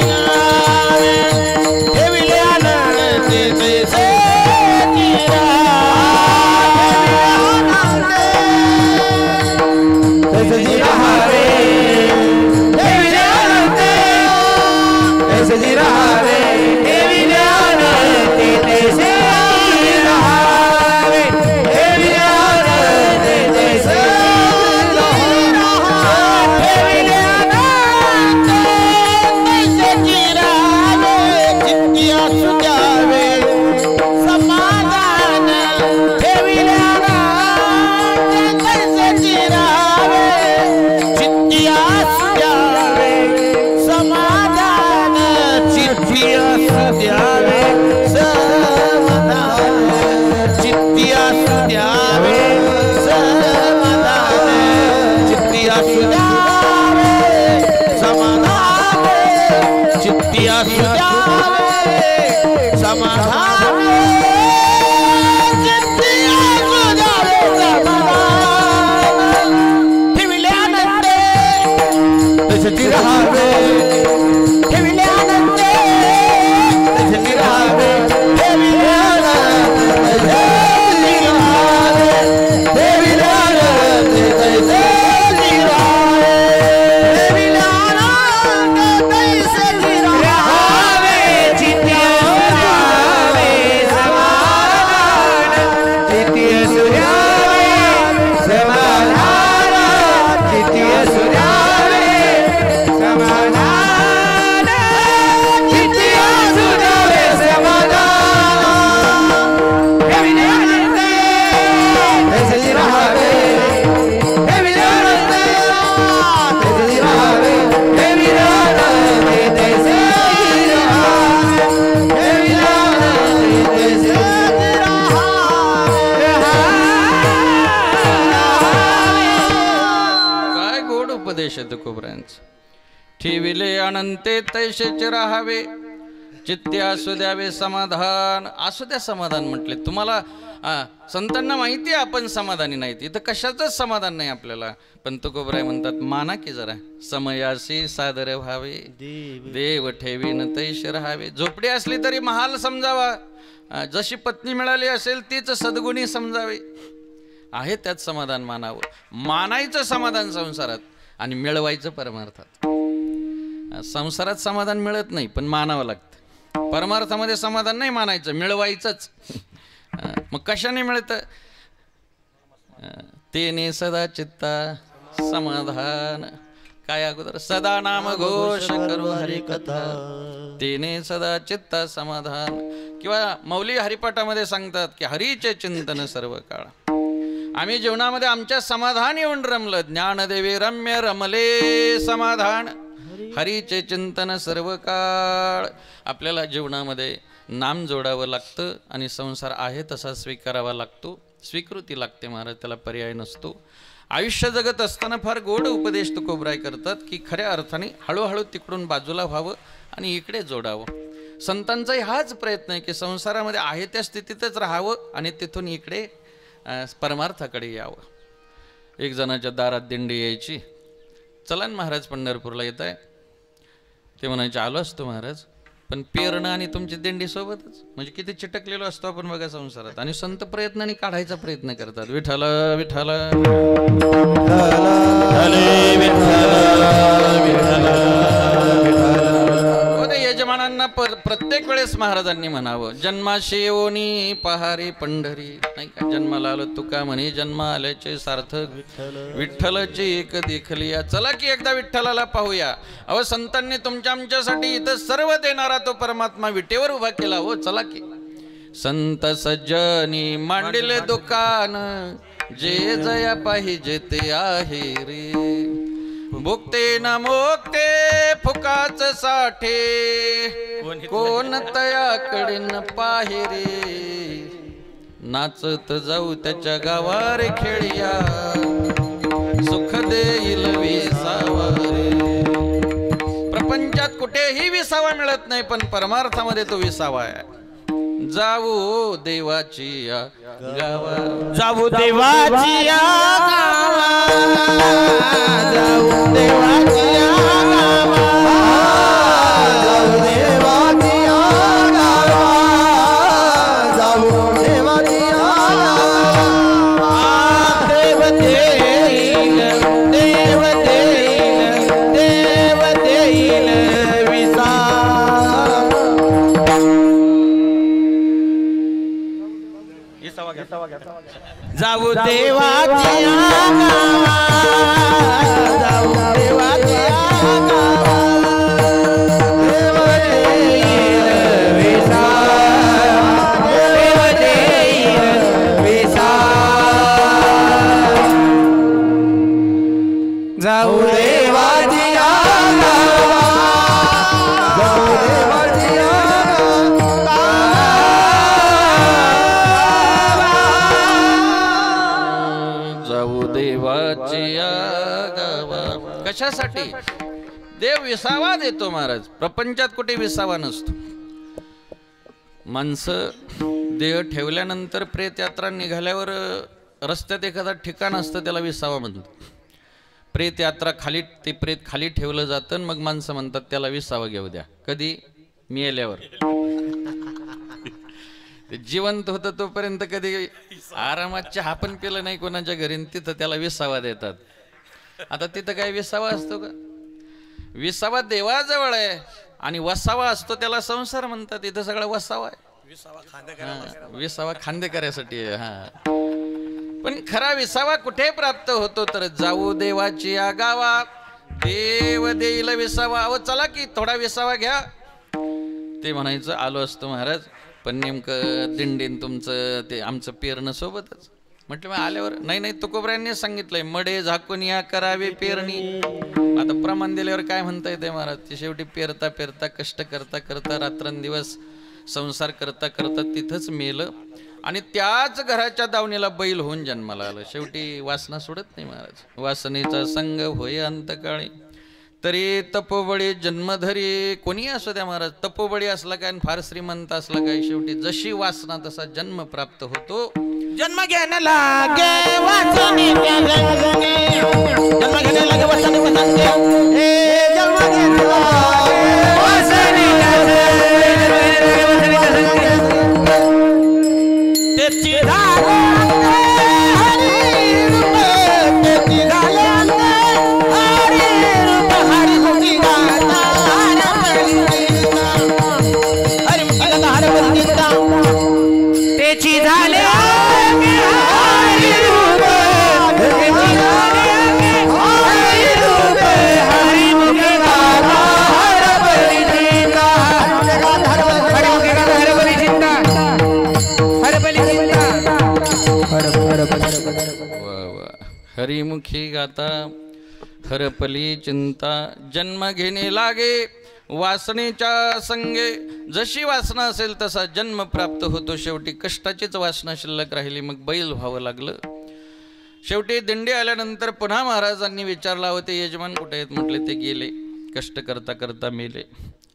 राहावे, ठेविल्यानंतर तैसेची राहावे, तैसेची राहावे, ठेविल्यानंतर तैसेची राहावे, ठेविल्यानंतर तैसेची राहावे, ठेविल्यानंतर तैसेची ठेविले अनंते तैसेचे राहावे, चित्ते असू द्यावे समाधान. असू द्या समाधान म्हटले. तुम्हाला संतांना माहिती आहे आपण समाधानी नाहीत. इथं कशाचंच समाधान नाही आपल्याला. पण तुकोबराय म्हणतात माना की जरा समयाशी सादर व्हावे, देव ठेवीन तैसे राहावे. झोपडी असली तरी महाल समजावा, जशी पत्नी मिळाली असेल तीच सद्गुणी समजावे. आहे त्यात समाधान मानावं. मानायचं समाधान संसारात आणि मिळवायचं परमार्थात. संसारात समाधान मिळत नाही पण मानावं लागतं. परमार्थामध्ये समाधान नाही मानायचं, मिळवायचंच. मग कशाने मिळतं? तेने सदा चित्ता समाधान. काय अगोदर सदा नाम घोष करू हरी कथा, तेने सदा चित्ता समाधान. किंवा मौली हरिपाठामध्ये सांगतात की हरीचे चिंतन सर्व काळ. आम्ही जीवनामध्ये आमच्या समाधान येऊन रमलं. ज्ञानदेवी रम्य रमले समाधान, हरीचे चिंतन सर्व काळ. आपल्याला जीवनामध्ये नाम जोडावं लागतं आणि संसार आहे तसा स्वीकारावा लागतो. स्वीकृती लागते महाराज, त्याला पर्याय नसतो. आयुष्य जगत असताना फार गोड उपदेश तुकोबराय करतात की खऱ्या अर्थाने हळूहळू तिकडून बाजूला व्हावं आणि इकडे जोडावं. संतांचाही हाच प्रयत्न आहे की संसारामध्ये आहे त्या स्थितीतच राहावं आणि तिथून इकडे परमार्थाकडे यावं. एक जणाच्या दारात दिंडी यायची. चला ना महाराज पंढरपूरला येत आहे. ते म्हणायचे आलो असतो महाराज, पण पेरणं आणि तुमची दिंडी सोबतच, म्हणजे किती चिटकलेलो असतो आपण बघा संसारात. आणि संत प्रयत्नाने काढायचा प्रयत्न करतात. विठ्ठल विठ्ठल यजमानांना प्रत्येक वेळेस महाराजांनी म्हणावं, जन्माशी येऊनी पहारी पंढरी, नाही का. जन्माला आलो तुका म्हणे, जन्म आल्याचे सार्थक विठ्ठलाची एक देखलिया. चला की एकदा विठ्ठलाला पाहूया. अहो संतांनी तुमच्या आमच्यासाठी इथं सर्व देणारा तो परमात्मा विटेवर उभा केला हो. चला की. संत सज्जनी मांडिले दुकान, जे जया पाहिजे ते आहे रे. भुकते न मोकते फुकाच साठे, कोण तयाकडे न पाहे रे. नाचत जाऊ त्याच्या गावार खेळिया, सुख देईल विसावा रे. प्रपंचात कुठेही विसावा मिळत नाही, पण परमार्थामध्ये तो विसावा आहे. जाऊ देवाची गावा, जाऊ देवाची गावा, जाऊ देवाची गावा, जाऊ देवाची गावा, जाऊ देवाची गावा. देव देईल, देव देईल, देव देईल विसा. जाऊ देवाची गावा, जाऊ देवाची गावा, देव देईल विसा, देव देईल विसा. जाऊ देवाची गावा, जाऊ देवाची गावा. जाऊ देवाची गावा. कशासाठी? देव विसावा देतो महाराज. प्रपंचात कुठे विसावा नसतो. माणसं देह ठेवल्यानंतर प्रेत यात्रा निघाल्यावर रस्त्यात एखादा ठिकाण असतं, त्याला विसावा म्हणतात. प्रेत यात्रा खाली, ते प्रेत खाली ठेवलं जातं, मग माणसं म्हणतात त्याला विसावा घेऊ द्या. कधी? मेल्यावर. जिवंत होतं तोपर्यंत कधी आरामात चहा पण पिलं नाही कोणाच्या घरी, तिथं त्याला विसावा देतात. आता तिथं काय विसावा असतो का? विसावा देवाजवळ आहे आणि वसावा असतो त्याला संसार म्हणतात. इथं सगळा वसावा आहे. विसावा खांदेकऱ्यासाठी आहे. हा, पण खरा विसावा कुठे प्राप्त होतो तर जाऊ देवाची गावा, देव देईल विसावा. अहो चला की थोडा विसावा घ्या. ते म्हणायचं आलो असतो महाराज, पण नेमकं दिंडीन तुमचं ते आमचं पेरणं सोबतच. म्हटलं मग आल्यावर नाही नाही, तुकोबरायांनी सांगितलंय मडे झाकून या करावे पेरणी. आता प्रमाण दिल्यावर काय म्हणता येते महाराज? ते शेवटी पेरता पेरता कष्ट करता करता रात्रंदिवस संसार करता करता तिथंच मेलं आणि त्याच घराच्या दावणीला बैल होऊन जन्माला आलं. शेवटी वासना सोडत नाही महाराज. वासनेचा संग होय अंतकाळी, तरी तपोबळी जन्मधरी. कोणी असो द्या महाराज, तपोबळी असला काय फार श्रीमंत असला काय, शेवटी जशी वासना तसा जन्म प्राप्त होतो. जन्म घेणं लागे वासने, जन्म घेणं लागे वासने, जन्म घेणं लागे वासने. त्याची झाले हरी रूप, त्याची झाले हरी रूप, हरी मुक्ती गाता हरपलीता, हरी मुक्ती गाता हरपलीता. त्याची झाले हरिमुखी गाता हरपली चिंता. जन्म घेणे लागे वासनेच्या संगे, जशी वासना असेल तसा जन्म प्राप्त होतो. शेवटी कष्टाचीच वासना शिल्लक राहिली, मग बैल व्हावं लागलं. शेवटी दिंडी आल्यानंतर पुन्हा महाराजांनी विचारला होते यजमान कुठे आहेत? म्हटले ते गेले, कष्ट करता करता मेले.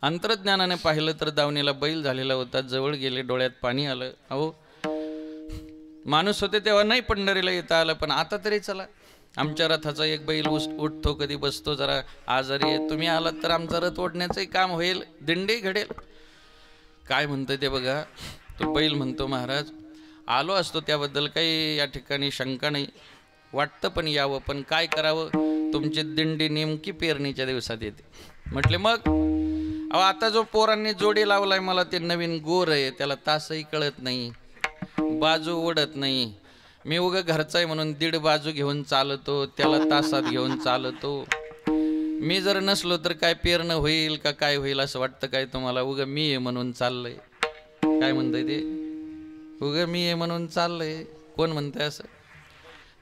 अंतर्ज्ञानाने पाहिलं तर दावणीला बैल झालेला होता. जवळ गेले, डोळ्यात पाणी आलं. अहो माणूस होते तेव्हा नाही पंढरीला येता आलं, पण आता तरी चला, आमच्या रथाचा एक बैल उठतो, कधी बसतो, जरा आजारी आहे, तुम्ही आलात तर आमचा रथ ओढण्याचंही काम होईल, दिंडी घडेल. काय म्हणतं ते बघा. तो बैल म्हणतो महाराज आलो असतो, त्याबद्दल काही या ठिकाणी शंका नाही, वाटतं पण यावं, पण काय करावं, तुमची दिंडी नेमकी पेरणीच्या दिवसात येते. म्हटले मग? अहो आता जो पोरांनी जोडी लावलाय मला, ते नवीन गोर आहे, त्याला तासही कळत नाही, बाजू ओढत नाही. मी उगा घरचा आहे म्हणून 1.5 बाजू घेऊन चालतो, त्याला तासात घेऊन चालतो. मी जर नसलो तर काय पेरणं होईल का काय होईल असं वाटतं काय तुम्हाला? उगा मी आहे म्हणून चाललंय. काय म्हणतंय ते? उगा मी आहे म्हणून चाललंय. कोण म्हणतंय असं?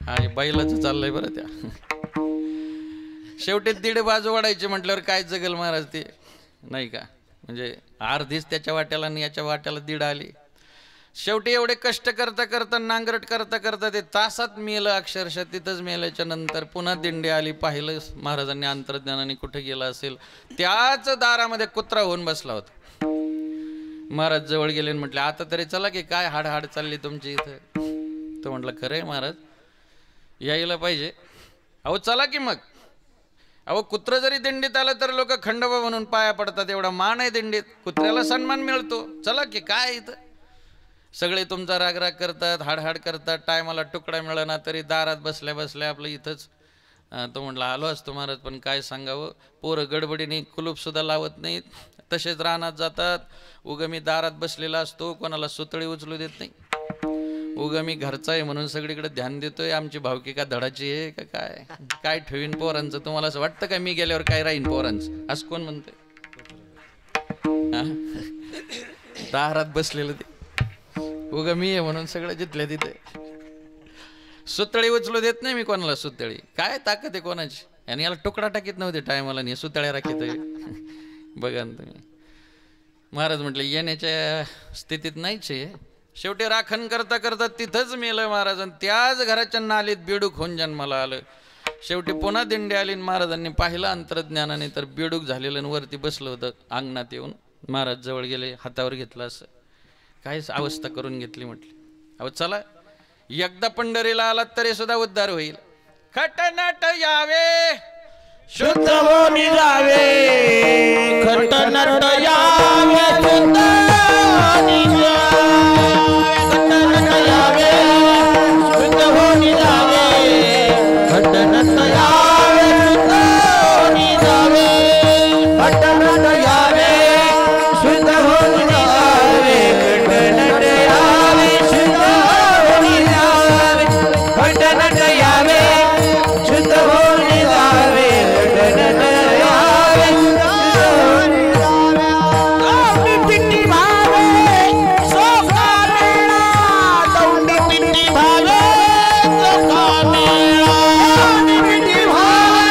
हा बैलाचं चाललंय बरं. त्या शेवटी 1.5 बाजू वाढायची म्हटल्यावर काय जगल महाराज ते, नाही का? म्हणजे अर्धीच त्याच्या वाट्याला आणि याच्या वाट्याला 1.5 आली. शेवटी एवढे कष्ट करता करता, नांगरट करता करता ते तासात मेलं, अक्षरशः तिथंच मेल्याच्या नंतर पुन्हा दिंडी आली. पाहिलं महाराजांनी अंतर्ज्ञानाने कुठे गेला असेल, त्याच दारामध्ये कुत्रा होऊन बसला होता. महाराज जवळ गेले आणि म्हटले आता तरी चला की, काय हाड चालली तुमची इथं? तो म्हटलं खरंय महाराज, यायला पाहिजे. अहो चला की मग. अहो कुत्र जरी दिंडीत आलं तर लोक खंडोबा म्हणून पाया पडतात, एवढा मान आहे दिंडीत, कुत्र्याला सन्मान मिळतो. चला की, काय इथं सगळे तुमचा रागराग करतात, हाड करतात, टायमाला तुकडा मिळाला तरी दारात बसल्या बसल्या आपलं इथंच. तो म्हटलं आलो असतो महाराज, पण काय सांगावं, पोरं गडबडीने कुलूप सुद्धा लावत नाहीत, तसेच रानात जातात. उगं मी दारात बसलेला असतो, कोणाला सुतळी उचलू देत नाही. उगं मी घरचा आहे म्हणून सगळीकडे ध्यान देतोय. आमची भावकी का धडाची आहे का काय? काय ठेवीन पोरांचं? तुम्हाला असं वाटतं का मी गेल्यावर काय राहीन पोरांचं? असं कोण म्हणतंय? दारात बसलेलं ते उगं मी आहे म्हणून सगळं जिथल्या तिथे. सुतळी उचलू देत नाही मी कोणाला. सुतळी काय ताकद आहे कोणाची? आणि याला तुकडा टाकीत नव्हते टायमाला, नाही सुतळ्या राखीत. बघा ना तुम्ही. महाराज म्हटले येण्याच्या स्थितीत नाहीच आहे. शेवटी राखण करता करता तिथंच मेलं महाराज, आणि त्याच घराच्या नालीत बेडूक होऊन जन्माला आलं. शेवटी पुन्हा दिंडी आली. महाराजांनी पाहिलं अंतर्ज्ञानाने तर बेडूक झालेलं आणि वरती बसलं होतं. अंगणात येऊन महाराज जवळ गेले, हातावर घेतलं, असं काय अवस्था करून घेतली. म्हटली अहो चला, एकदा पंढरीला आलात तरी सुद्धा उद्धार होईल. खटनट यावे शुद्ध होऊन जावे, खटनट यावे, शुद्ध होऊन जावे, खटनट यावे, शुद्ध होऊन जावे, खटनट यावे, शुद्ध होऊन जावे, खटनट यावे, शुद्ध होऊन जावे, खटनट यावे, शुद्ध होऊन जावे, खटनट यावे, शुद्ध होऊन जावे, खटनट यावे, शुद्ध होऊन जावे. दौंडी पिंडी भावे सोका मेळा, दौंडी पिंडी भावे सोका मेळा, दौंडी पिंडी भावे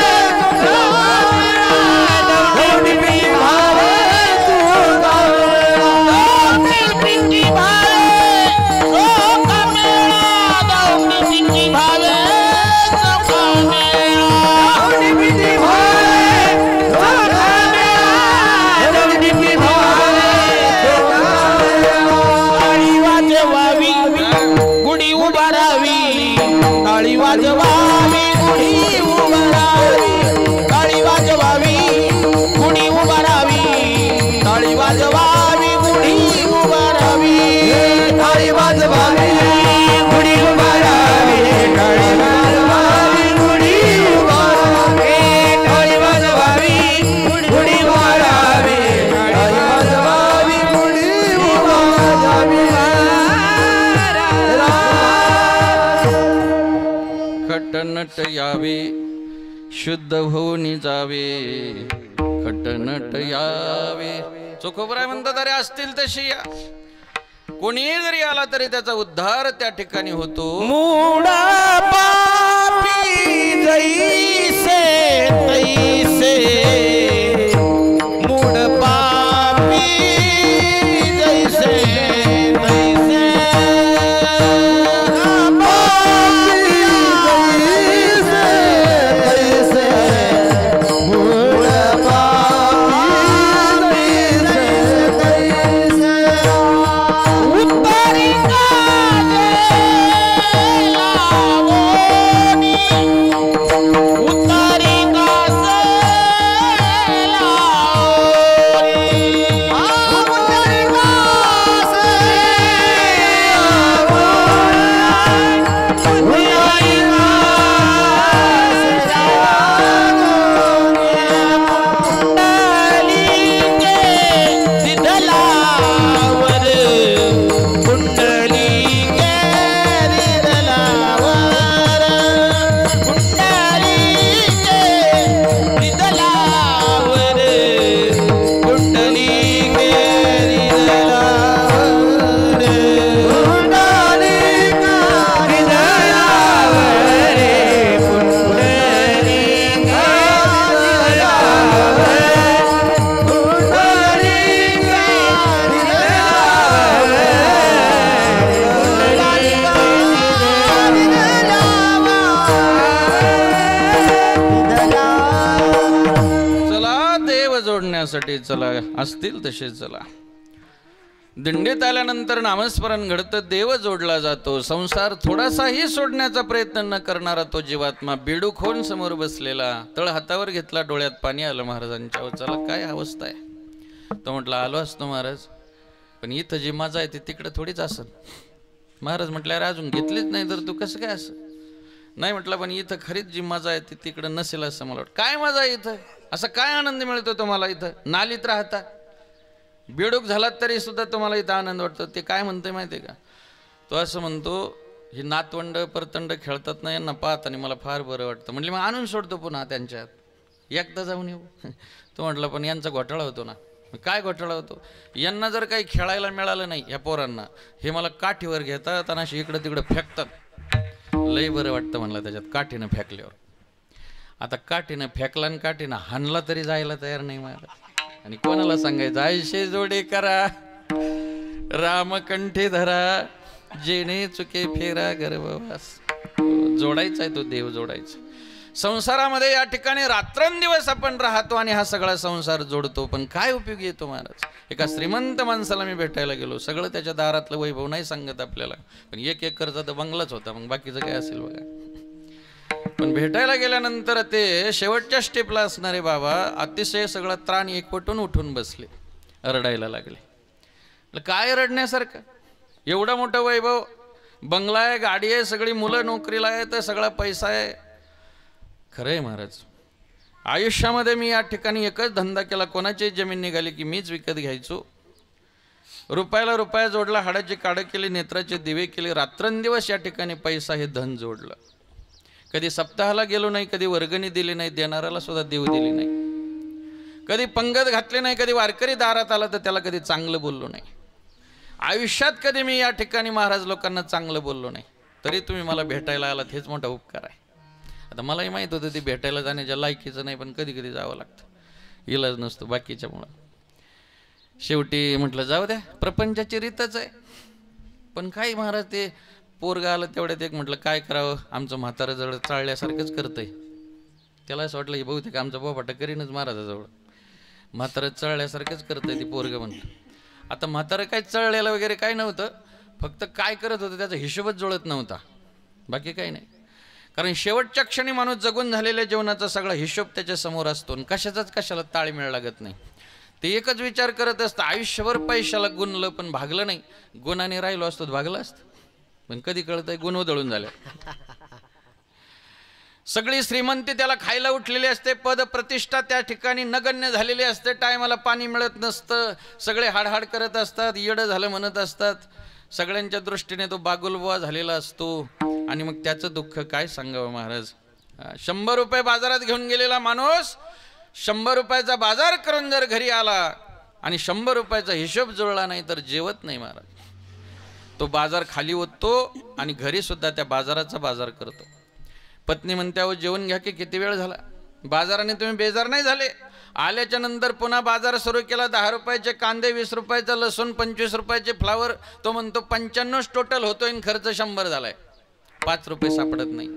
सोका मेळा, दौंडी पिंडी भावे सोका मेळा, दौंडी पिंडी भावे सोका मेळा, दौंडी पिंडी भावे सोका मेळा, दौंडी पिंडी भावे सोका मेळा, दौंडी पिंडी भावे सोका मेळा. टाळी वाजवावी, गुढी उभारावी, टाळी वाजवावी, गुढी उभारावी, टाळी वाजवावी, गुढी उभारावी, टाळी वाजवावी, गुढी उभारावी, टाळी वाजवावी, गुढी उभारावी, टाळी वाजवावी, गुढी उभारावी, टाळी वाजवावी, गुढी उभारावी, टाळी वाजवावी, गुढी उभारावी. खटनट यावे, शुद्ध होऊन जावे, खटनट यावे. चोखोबराय म्हणतात अरे असतील तशी या, कोणी जरी आला तरी त्याचा उद्धार त्या ठिकाणी होतो. मूड पापी जैसे तैसे, मूड पापी जैसे तैसे, पापी देवासाठी चला, असतील तसे चला. दिंडीत आल्यानंतर नामस्मरण घडतं, देव जोडला जातो. संसार थोडासाही सोडण्याचा प्रयत्न न करणारा तो जीवात्मा बेडूक होऊन समोर बसलेला, तळ हातावर घेतला, डोळ्यात पाणी आलं महाराजांच्या. चला काय अवस्था आहे. तो म्हटलं आलो असतो महाराज, पण इथं जी मजा आहे ती तिकडं थोडीच असं. महाराज म्हटलं अरे अजून घेतलीच नाही तर तू कसं काय असं. नाही म्हटलं पण इथं खरीच जी मजा आहे ती तिकडं नसेल असं मला वाटतं. काय मजा आहे इथं, असं काय आनंद मिळतो तुम्हाला इथं. नालीत राहता, बेडूक झालात तरी सुद्धा तुम्हाला इथं आनंद वाटतो. ते काय म्हणतोय माहिती आहे का, तो असं म्हणतो ही नातवंड परतंड खेळतात ना, यांना पाहत आणि मला फार बरं वाटतं. म्हटलं मग आणून सोडतो पुन्हा त्यांच्यात, एकदा जाऊन येऊ. तो म्हटलं पण यांचा घोटाळा होतो ना. काय घोटाळा होतो, यांना जर काही खेळायला मिळालं नाही या पोरांना, हे मला काठीवर घेतात आणि अशी इकडं तिकडं फेकतात. लई बरं वाटतं म्हणलं त्याच्यात काठीनं फेकल्यावर. आता काठीनं फेकला आणि काठीनं हाणला तरी जायला तयार नाही मला. आणि कोणाला सांगायचं, आयशे जोडे करा रामकंठी धरा, जेणे चुके फेरा गर्भवास. जोडायचा आहे तो देव, जोडायचा. संसारामध्ये या ठिकाणी रात्रंदिवस आपण राहतो आणि हा सगळा संसार जोडतो, पण काय उपयोगी येतो महाराज. एका श्रीमंत माणसाला मी भेटायला गेलो, सगळं त्याच्या दारातलं वैभव नाही सांगत आपल्याला, पण 1 एकरचा तर बंगलाच होता, मग बाकीचं काय असेल बघा. पण भेटायला गेल्यानंतर ते शेवटच्या स्टेपला असणारे बाबा अतिशय सगळा त्राण एकवटून उठून बसले, रडायला लागले. काय रडण्यासारखं, एवढं मोठं वैभव, बंगला आहे, गाडी आहे, सगळी मुलं नोकरीला आहे, तर सगळा पैसा आहे. खरंय महाराज, आयुष्यामध्ये मी या ठिकाणी एकच धंदा केला, कोणाची जमीन निघाली की मीच विकत घ्यायचो. रुपयाला रुपया जोडला, हाडाची काढं केली, नेत्राचे दिवे केले, रात्रंदिवस या ठिकाणी पैसा हे धन जोडलं. कधी सप्ताहाला गेलो नाही, कधी वर्गणी दिली नाही, देणाऱ्याला सुद्धा देव दिली नाही, कधी पंगत घातली नाही, कधी वारकरी दारात आला तर त्याला कधी चांगलं बोललो नाही. आयुष्यात कधी मी या ठिकाणी महाराज लोकांना चांगलं बोललो नाही, तरी तुम्ही मला भेटायला आलात, हेच मोठा उपकार आहे. आता मलाही माहीत होतं ते भेटायला जाण्याच्या लायकीचं नाही, पण कधी कधी जावं लागतं, इलाज नसतो बाकीच्यामुळं. शेवटी म्हटलं जाऊ द्या, प्रपंचाची रीतच आहे. पण काय महाराज, ते पोरगा आलं तेवढ्यात एक म्हटलं काय करावं, आमचं म्हातारं जवळ चाळल्यासारखंच करतंय. त्याला असं वाटलं की बहुतेक आमचा बोपाटा करीनच महाराजाजवळ, म्हातारं चळल्यासारखंच करतंय ते पोरगं म्हणलं. आता म्हातारं काय चळलेलं वगैरे काय नव्हतं, फक्त काय करत होतं त्याचा हिशोबच जुळत नव्हता, बाकी काही नाही. कारण शेवटच्या क्षणी माणूस जगून झालेल्या जीवनाचा सगळा हिशोब त्याच्या समोर असतो आणि कशाचाच कशाला ताळमेळ लागत नाही. ते एकच विचार करत असतं, आयुष्यभर पैशाला गुणलं पण भागलं नाही, गुणाने राहिलो असतो भागलं असतं, पण कधी कळतंय गुण उधळून झाल्या. सगळी श्रीमंती त्याला खायला उठलेली असते, पद प्रतिष्ठा त्या ठिकाणी नगण्य झालेली असते, टायमाला पाणी मिळत नसतं, सगळे हाडहाड करत असतात, येडं झालं म्हणत असतात, सगळ्यांच्या दृष्टीने तो बागुलबुवा झालेला असतो. आणि मग त्याचं दुःख काय सांगावं महाराज. 100 रुपये बाजारात घेऊन गेलेला माणूस 100 रुपयाचा बाजार करून जर घरी आला आणि 100 रुपयाचा हिशोब जुळला नाही तर जेवत नाही महाराज. तो बाजार खाली ओततो आणि घरी सुद्धा त्या बाजाराचा बाजार करतो. पत्नी म्हणते अहो जेवण घ्या की किती वेळ झाला, बाजाराने तुम्ही बेजार नाही झाले. आल्याच्या नंतर पुन्हा बाजार सुरू केला, 10 रुपयाचे कांदे, 20 रुपयाचा लसूण, 25 रुपयाचे फ्लावर. तो म्हणतो 95 टोटल होतोय आणि खर्च 100 झालाय, 5 रुपये सापडत नाही.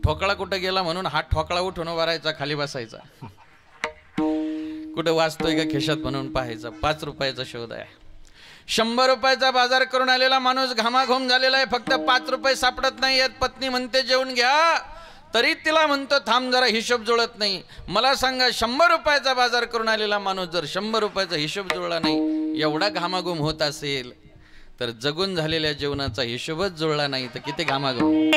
ठोकळा कुठं गेला म्हणून हा ठोकळा उठून उभा राहायचा, खाली बसायचा, कुठं वाचतोय का खिशात म्हणून पाहायचा, 5 रुपयाचा शोध आहे. 100 रुपयाचा बाजार करून आलेला माणूस घामाघूम झालेला आहे, फक्त 5 रुपये सापडत नाही आहेत. पत्नी म्हणते जेवून घ्या, तरी तिला म्हणतो थांब जरा, हिशोब जुळत नाही. मला सांगा 100 रुपयाचा बाजार करून आलेला माणूस जर 100 रुपयाचा हिशोब जुळला नाही, एवढा घामाघूम होत असेल तर जगून झालेल्या जीवनाचा हिशोबच जुळला नाही तर किती घामाघूम.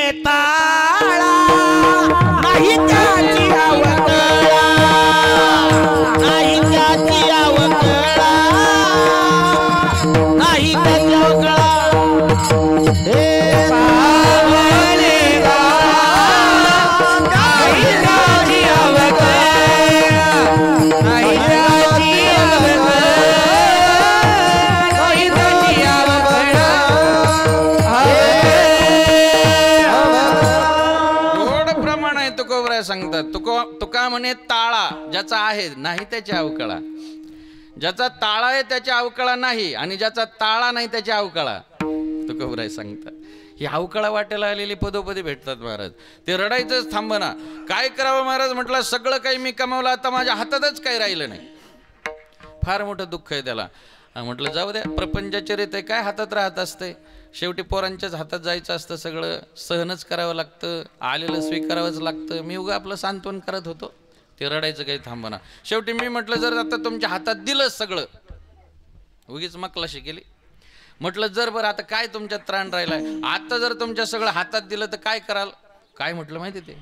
सांगतात तुका म्हणे ताळा ज्याचा आहे नाही त्याची अवकळा, ज्याचा ताळा आहे त्याची अवकळा नाही आणि ज्याचा ताळा नाही त्याची अवकळा. तुकोबराय सांगतात ही अवकळा वाटेला आलेली पदोपदी भेटतात महाराज. ते रडायचंच थांबना. काय करावं महाराज म्हटलं, सगळं काही मी कमावलं, आता माझ्या हातातच काही राहिलं नाही. फार मोठं दुःख आहे त्याला. म्हटलं जाऊ द्या, प्रपंचाचे रीत आहे, काय हातात राहत असते, शेवटी पोरांच्याच हातात जायचं असतं, सगळं सहनच करावं लागतं, आलेलं स्वीकारावंच लागतं. मी उगा आपलं सांत्वन करत होतो, ते रडायचं काही थांबना. शेवटी मी म्हटलं जर आता तुमच्या हातात दिलं सगळं, उगीच मकलाशी केली, म्हटलं जर बरं आता काय तुमच्यात त्राण राहिलाय, आता जर तुमच्या सगळं हातात दिलं तर काय कराल? काय म्हटलं माहिती ते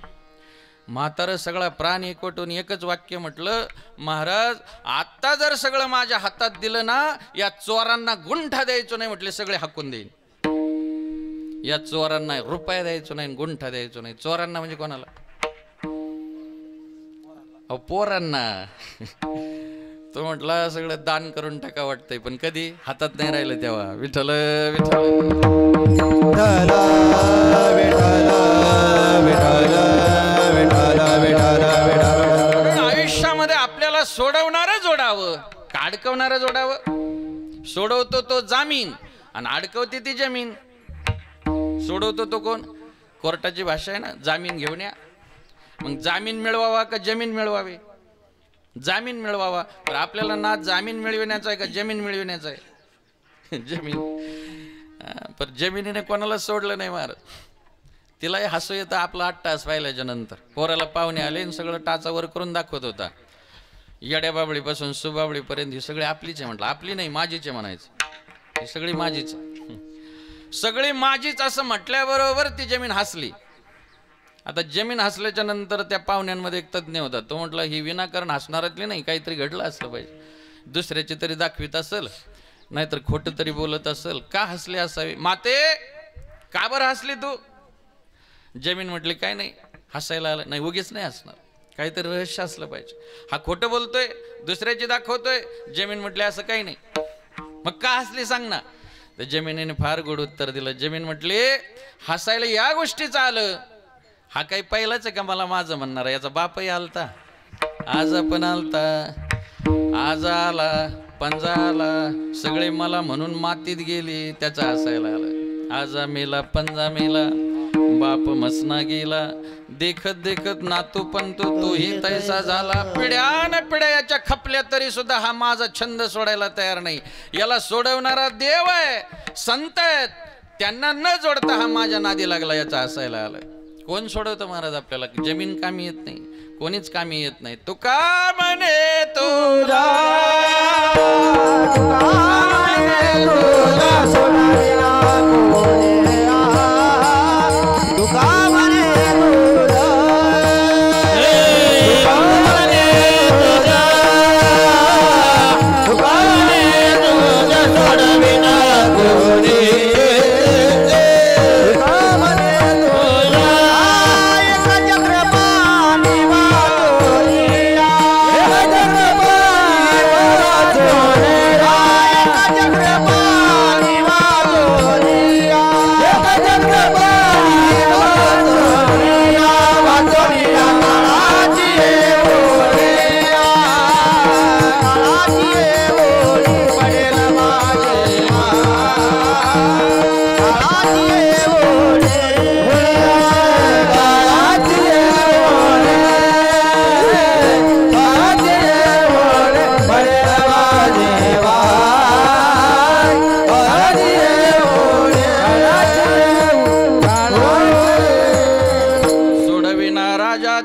म्हातारं सगळा प्राण एकवटून एकच वाक्य म्हटलं, महाराज आता जर सगळं माझ्या हातात दिलं ना, या चोरांना गुंठा द्यायचो नाही म्हटले, सगळे हाकून देईन. या चोरांना रुपया द्यायचो नाही, गुंठा द्यायचो नाही. चोरांना म्हणजे कोणाला? अहो पोरांना. तो म्हटला सगळं दान करून टाका वाटतंय, पण कधी हातात नाही राहिलं तेव्हा. विठ्ठल आयुष्यामध्ये आपल्याला सोडवणारं जोडावं का अडकवणारं जोडावं? सोडवतो तो जामीन आणि अडकवते ती जमीन. सोडवतो तो कोण? कोर्टाची भाषा आहे ना, जामीन घेऊन या. मग जामीन मिळवावा का जमीन मिळवावी? जामीन मिळवावा. तर आपल्याला ना जामीन मिळविण्याचा आहे का जमीन मिळविण्याचा आहे? जमीन. पण जमिनीने कोणाला सोडलं नाही महाराज. तिलाही हसू येतं आपला 8 तास पाहिल्याच्या नंतर. पोराला पाहुणे आले आणि सगळं टाचावर करून दाखवत होता. येड्या बाबळीपासून सुबाबळीपर्यंत ही सगळी आपलीच आहे म्हटलं. आपली नाही, माझीच आहे म्हणायचं. ही सगळी माझीच, सगळी माझीच असं म्हटल्याबरोबर ती जमीन हसली. आता जमीन हसल्याच्या नंतर त्या पाहुण्यांमध्ये एक तज्ज्ञ होता. तो म्हटला ही विनाकारण हसणारातली नाही, काहीतरी घडलं असलं पाहिजे, दुसऱ्याची तरी दाखवित असेल, नाहीतर खोटं तरी बोलत असेल, का हसले असावे? माते का बरं हसली तू? जमीन म्हटली काय नाही, हसायला आलं नाही, उगीच नाही हसणार, काहीतरी रहस्य असलं पाहिजे. हा खोटं बोलतोय, दुसऱ्याची दाखवतोय. जमीन म्हटली असं काही नाही, मग का हसली सांग ना. तर जमिनीने फार गोड उत्तर दिलं. जमीन म्हटली हसायला या गोष्टीचं आलं, हा काही पहिलाच आहे का मला माझं म्हणणार? याचा बापही आलता, आज पण आलता, आज आला, पंजा आला, सगळे मला म्हणून मातीत गेली, त्याचा हसायला आलं. आजा मेला, पंजा मेला, बाप मसना गेला, देखत देखत नातू पण तोही तैसा झाला. पिढ्यान पिढ्या याच्या खपल्या तरी सुद्धा हा माझा छंद सोडायला तयार नाही. याला सोडवणारा देव आहे, संत आहेत, त्यांना न जोडता हा माझ्या नादी लागला, याचा हसायला आलाय. कोण सोडवतं महाराज आपल्याला? जमीन कामी येत नाही, कोणीच कामी येत नाही. तुका म्हणे तुझा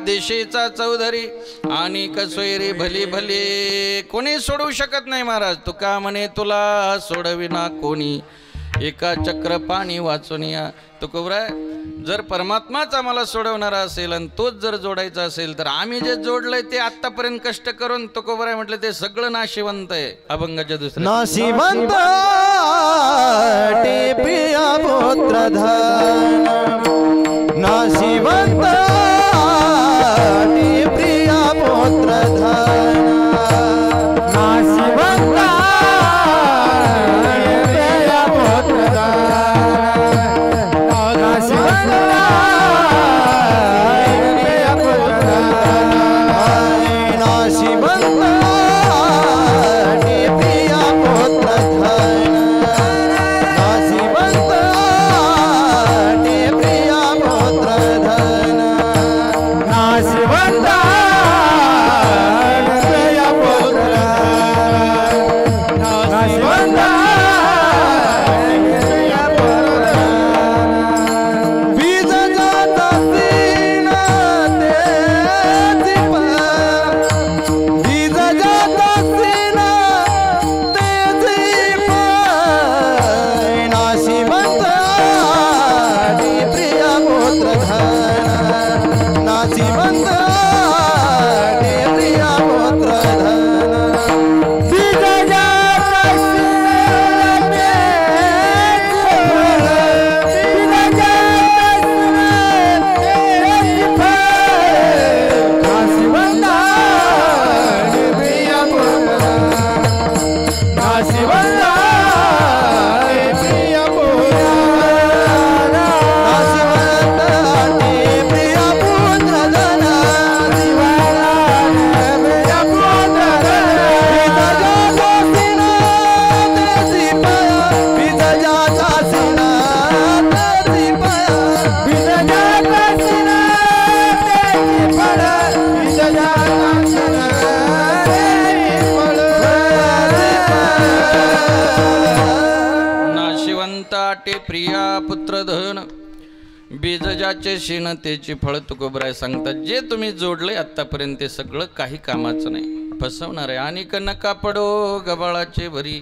देशेचा चौधरी आणि कसोयरी भली भले, कोणी सोडवू शकत नाही महाराज. तुका म्हणे तुला सोडविना कोणी, एका चक्र पाणी वाचून या. तुकोबराय जर परमात्माच आम्हाला सोडवणारा असेल आणि तोच जर जोडायचा असेल तर आम्ही जे जोडलंय ते आतापर्यंत कष्ट करून तुकोबराय म्हटलं ते सगळं नाशिवंत आहे. अभंगाच्या दुसऱ्या नाशिवंत प्रिया पुत्र धन, नाशिवंत प्रिया पुत्र धन, नाशिवंत प्रिया पुत्र धन, नाशिवंत प्रिया पुत्र धन, नाशिवंत प्रिया पुत्र धन, नाशिवंत दाटे प्रिया पुत्र धन बीज ज्याचे शिन त्याची फळ तुकोबराय सांगतात. जे तुम्ही जोडले आतापर्यंत ते सगळं काही कामाचं नाही, फसवणार आहे. आणि नका पडो गबाळाचे भरी,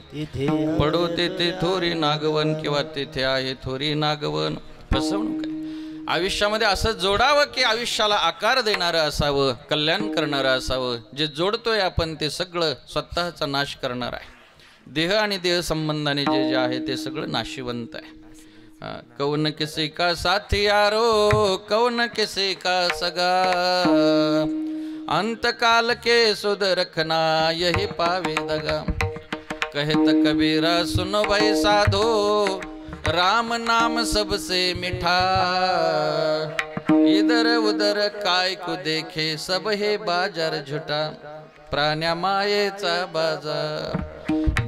पडो तेथे थोरी नागवन किंवा तेथे आहे थोरी नागवन. फसवणूक आहे. आयुष्यामध्ये असं जोडावं की आयुष्याला आकार देणारं असावं, कल्याण करणारं असावं. जे जोडतोय आपण ते सगळं स्वतःचा नाश करणार आहे. देह आणि देह संबंधाने जे जे आहे ते सगळं नाशिवंत आहे. कौन किसी का साथी यारो, कौन किसी का सगा, अंतकाल के सुध रखना यही पावे दगा. कहत कबीरा सुनो भाई साधो, राम नाम सबसे मिठा, इधर उधर काय को देखे सब हे बाजार झुटा. प्राण्या मायेचा बाजार,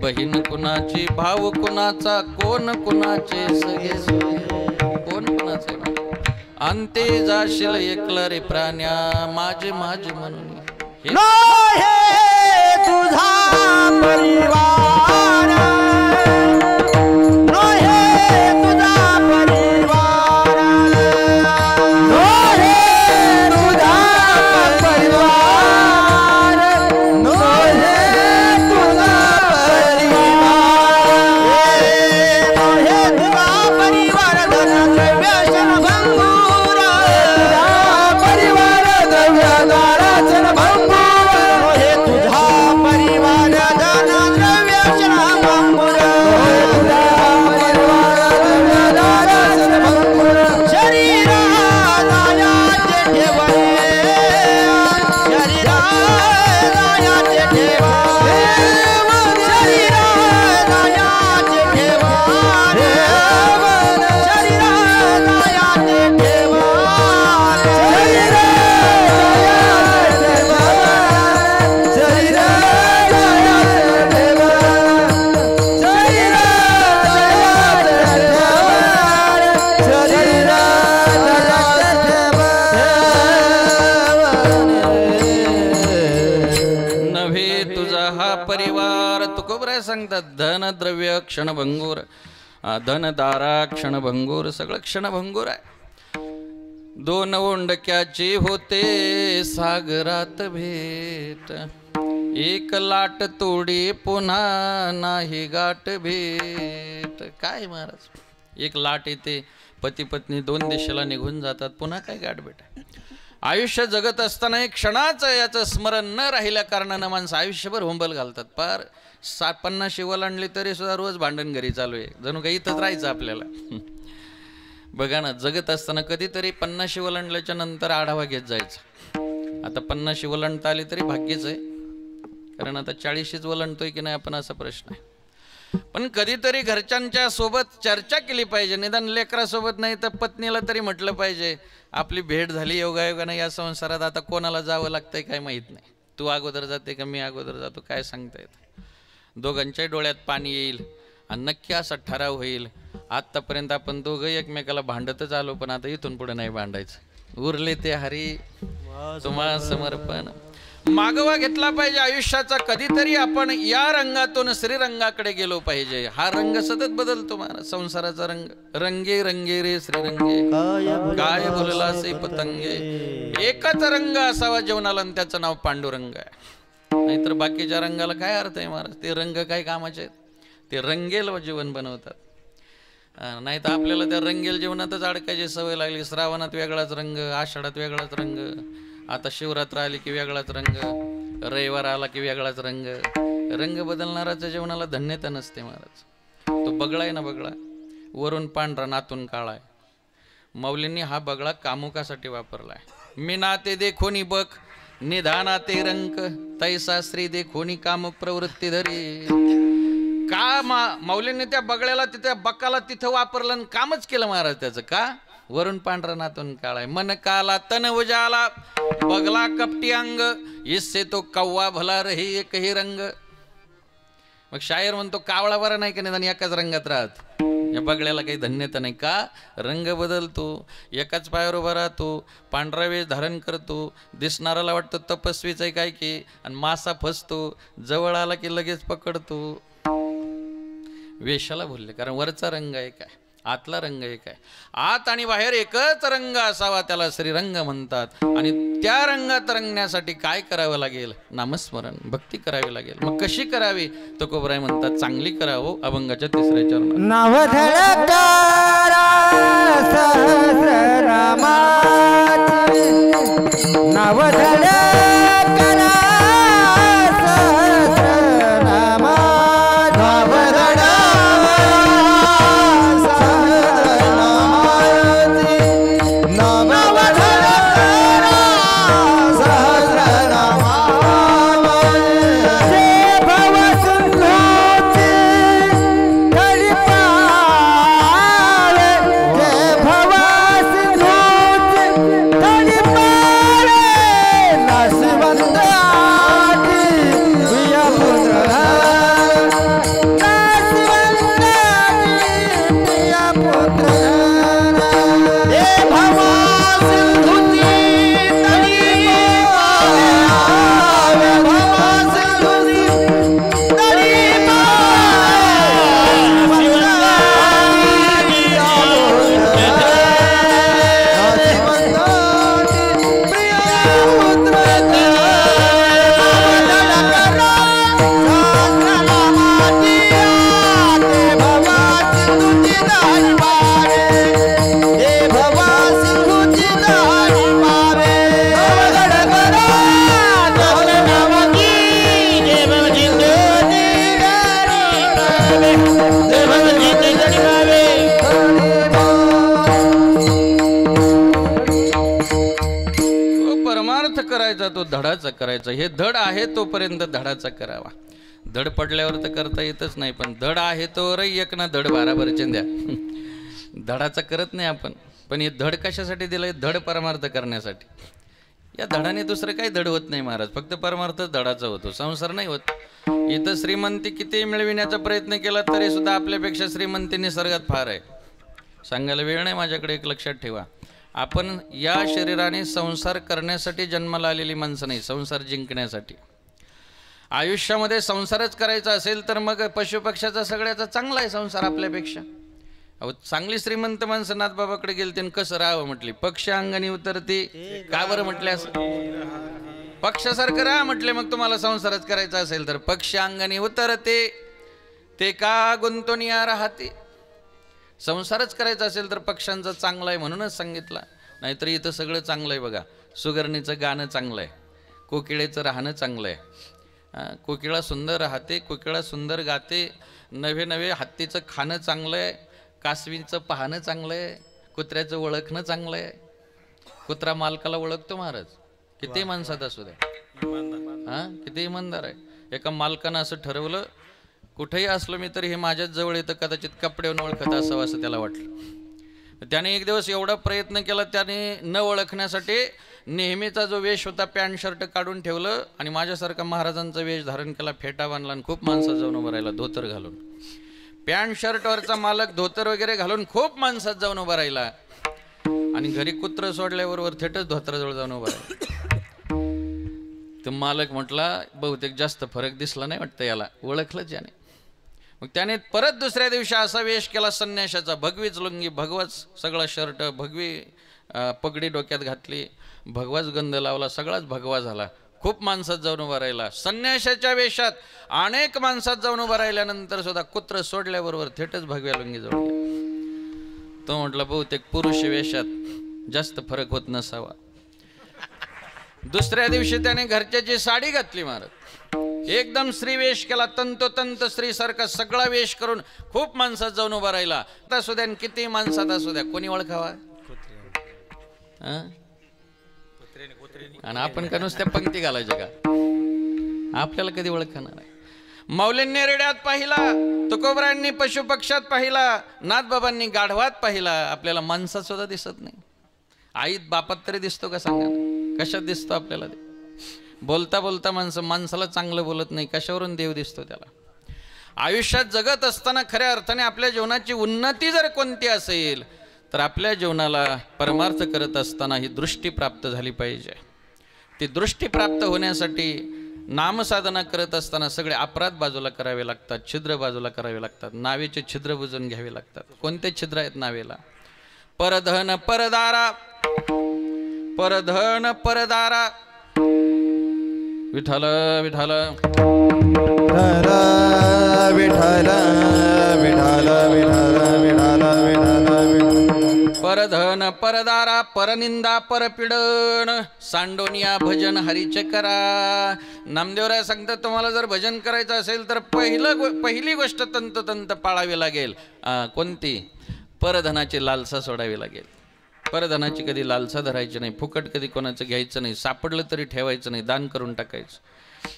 बहीण कुणाची भाऊ कुणाचा, कोण कुणाचे सगळे कोण कुणाचे. अंते जाशील एकला रे प्राण्या, माझे माझे म्हणून. तुझा परिवार, तुझा परिवार, सांगतात. धन द्रव्य क्षणभंगूर, धन दारा क्षणभंगूर, सगळं क्षणभंगूर आहे. दोन ओंडक्याची होते सागरात भेट, एक लाट तोडी पुन्हा नाही गाठ भेट. काय महाराज, एक लाट येते, पती पत्नी दोन दिशेला निघून जातात, पुन्हा काय गाठ भेट. आयुष्य जगत असताना एक क्षणाचं याचं स्मरण न राहिल्या कारणानं माणसं आयुष्यभर होंबल घालतात. पार 50 ओलांडली तरी सुद्धा रोज भांडण घरी चालू आहे, जणू काही इथंच राहायचं आपल्याला. बघा ना, जगत असताना कधीतरी 50 ओलांडल्याच्या नंतर आढावा घेत जायचा. आता 50 ओलांडता आली तरी भाग्यच आहे, कारण आता 40च ओलांडतोय की नाही आपण, असा प्रश्न आहे. पण कधीतरी घरच्यांच्या सोबत चर्चा केली पाहिजे, निदान लेकरासोबत नाही तर पत्नीला तरी म्हटलं पाहिजे, आपली भेट झाली योगायोगानं या संसारात, आता कोणाला जावं लागतंय काय माहीत नाही, तू अगोदर जाते का मी अगोदर जातो काय सांगता येत. दोघांच्याही डोळ्यात पाणी येईल आणि नक्की असा ठराव होईल. आत्तापर्यंत आपण दोघं एकमेकाला भांडतच आलो, पण आता इथून पुढे नाही भांडायचं. उरले ते हरी तुम्हा समर्पण. मागवा घेतला पाहिजे आयुष्याचा. कधीतरी आपण या रंगातून श्रीरंगाकडे गेलो पाहिजे. हा रंग सतत बदलतो महाराज, संसाराचा रंग. रंगे रंगे रे श्रीरंगे, काय बोलला से पतंगे. एकच रंग असावा जीवनाला आणि त्याचं नाव पांडुरंग आहे. नाहीतर बाकीच्या रंगाला काय अर्थ आहे महाराज, ते रंग काय कामाचे आहेत, ते रंगेल जीवन बनवतात. नाही तर आपल्याला त्या रंगेल जीवनातच अडकायची सवय लागली. श्रावणात वेगळाच रंग, आषाढात वेगळाच रंग, आता शिवरात्र आली की वेगळाच रंग, रविवार आला की वेगळाच रंग. रंग बदलणाराच्या जीवनाला धन्यता नसते महाराज. तो बगळा आहे ना, बगळा वरून पांढरा नातून काळा आहे. माऊलींनी हा बगळा कामुकासाठी वापरलाय. मी नाते देखोनी बक निधानाते रंक, तैसा श्री देखोनी कामुक प्रवृत्ती धरी. का माऊलींनी त्या बगळ्याला तिथे बकाला तिथं वापरलं आणि कामच केलं महाराज त्याचं. का? वरून पांढरा नातून काळा आहे. मन काला तन उजाला, बगला कपटी अंग, इससे तो कव्वा भला रही एकही रंग. मग शायर म्हणतो कावळा बरा नाही का, निदान एकाच रंगात राहत. या बगळ्याला काही धन्यता नाही. का? रंग बदलतो, एकाच पायावर उभा राहतो, पांढरा वेश धारण करतो, दिसणाराला वाटतं तपस्वीच आहे काय की, आणि मासा फसतो, जवळ आला की लगेच पकडतो. वेशाला बोलले, कारण वरचा रंग आहे काय. आतला रंग एक आहे. आत आणि बाहेर एकच रंग असावा, त्याला श्रीरंग म्हणतात. आणि त्या रंगात रंगण्यासाठी काय करावं लागेल? नामस्मरण, भक्ती करावी लागेल. मग कशी करावी? तुकोबराय म्हणतात चांगली करावं. अभंगाच्या 3ऱ्या चरणात नवधडकारा सहस्रनामाची नवधडकारा सहस्रनामा नवधडकारा सहस्रनामाची नवधडकारा सहस्रनामाची जे भवसिंधूची तडपावे जे भवसिंधूची तडपावे नाशिवंत आदी प्रियपुत्र नाशिवंत आदी प्रियपुत्र हे भवसिंधूची तडपावे भवसिंधूची परमार्थ करायचा, तो धडाचा करायचा. हे धड आहे तोपर्यंत धडाचा करावा. धड पडल्यावर तर करता येतच नाही, पण धड आहे तोवर एक ना धड भाराभरचे द्या. धडाचा करत नाही आपण, पण हे धड कशासाठी दिलंय? धड परमार्थ करण्यासाठी. या धडाने दुसरं काही धड होत नाही महाराज, फक्त परमार्थ धडाचा होतो, संसार नाही होत. इथं श्रीमंती किती मिळविण्याचा प्रयत्न केला तरी सुद्धा आपल्यापेक्षा श्रीमंती निसर्गात फार आहे. सांगायला वेळ नाही माझ्याकडे. एक लक्षात ठेवा, आपण या शरीराने संसार करण्यासाठी जन्माला आलेली माणसं नाही, संसार जिंकण्यासाठी. आयुष्यामध्ये संसारच करायचा असेल तर मग पशुपक्षाचा सगळ्याचा चांगला आहे संसार आपल्यापेक्षा. अहो चांगली श्रीमंत माणसं नाथबाबाकडे गेलते आणि कसं राहावं म्हटली? पक्ष अंगाने उतरते. का बरं म्हटले असं? पक्षासारखं राहा म्हटले. मग तुम्हाला संसारच करायचा असेल तर पक्ष अंगाने उतरते ते का गुंतून या राहते. संसारच करायचा असेल तर पक्ष्यांचा चांगला आहे म्हणूनच सांगितला. नाहीतर इथं सगळं चांगलं आहे बघा. सुगरणीचं गाणं चांगलं आहे, कोकिळेचं राहणं चांगलं आहे. कोकिळा सुंदर राहते, कोकिळा सुंदर गाते. नवे नवे हत्तीचं खाणं चांगलं आहे, कासवीचं पाहणं चांगलं आहे, कुत्र्याचं ओळखणं चांगलं आहे. कुत्रा मालकाला ओळखतो महाराज, किती माणसात असू द्या. किती इमानदार आहे. एका मालकानं असं ठरवलं, कुठेही असलो मी तरी हे माझ्याच जवळ येतं, कदाचित कपड्यावरून ओळखत असावं असं त्याला वाटलं. त्याने एक दिवस एवढा प्रयत्न केला, त्याने न ओळखण्यासाठी नेहमीचा जो वेश होता पॅन्ट शर्ट काढून ठेवलं आणि माझ्यासारखा महाराजांचा वेश धारण केला, फेटा बांधला आणि खूप माणसात जाऊन उभं राहिला धोतर घालून. पॅन्ट शर्टवरचा मालक धोतर वगैरे घालून खूप माणसात जाऊन उभा राहिला आणि घरी कुत्र सोडल्याबरोबर थेटच धोतराजवळ जाऊन उभा राहिला. तर मालक म्हटला बहुतेक जास्त फरक दिसला नाही वाटतं याला, ओळखलंच याने. मग त्याने परत दुसऱ्या दिवशी असा वेश केला संन्याशाचा, भगवीच लुंगी, भगवाच सगळा शर्ट, भगवी पगडी डोक्यात घातली, भगवाच गंध लावला, सगळाच भगवा झाला. खूप माणसात जाऊन उभा राहिला. संन्याशाच्या वेशात अनेक माणसात जाऊन उभा राहिल्यानंतर सुद्धा कुत्र सोडल्याबरोबर थेटच भगव्या लुंगी जवळ गेला. तो म्हटला बहुतेक पुरुष वेशात जास्त फरक होत नसावा. दुसऱ्या दिवशी त्याने घरच्याची साडी घातली महाराज, एकदम स्त्रीवेश केला, तंतोतंत स्त्रीसारखा सगळा वेश करून खूप माणसात जाऊन उभा राहिला. असू द्या किती माणसात असू द्या, कोणी ओळखावा? आणि आपण का नुसत्या पंक्ती घालायच्या का? आपल्याला कधी ओळखणार आहे? माऊलींनी रेड्यात पाहिला, तुकोबरायांनी पशुपक्षात पाहिला, नाथबाबांनी गाढवात पाहिला. आपल्याला माणसात सुद्धा दिसत नाही. आईत बापात तरी दिसतो का सांगा? कशात दिसतो आपल्याला? ते बोलता बोलता माणसाला चांगलं बोलत नाही, कशावरून देव दिसतो त्याला? आयुष्यात जगत असताना खऱ्या अर्थाने आपल्या जीवनाची उन्नती जर कोणती असेल तर आपल्या जीवनाला परमार्थ करत असताना ही दृष्टी प्राप्त झाली पाहिजे. ती दृष्टी प्राप्त होण्यासाठी नामसाधना करत असताना सगळे अपराध बाजूला करावे लागतात, छिद्र बाजूला करावे लागतात, नावेचे छिद्र बुजून घ्यावे लागतात. कोणते छिद्र आहेत नावेला? परधन परदारा, परधन परदारा. विठ्ठल विठ्ठल विठ्ठल विठ्ठल विठ्ठल विठ्ठल विठ्ठल. परधन परदारा, परनिंदा परपीडन, सांडोनिया भजन हरीचे करा. नामदेवराय सांगतात तुम्हाला जर भजन करायचं असेल तर पहिली गोष्ट तंतोतंत पाळावी लागेल. कोणती? परधनाची लालसा सोडावी लागेल. परधनाची कधी लालसा धरायची नाही, फुकट कधी कोणाचं घ्यायचं नाही, सापडलं तरी ठेवायचं नाही, दान करून टाकायचं.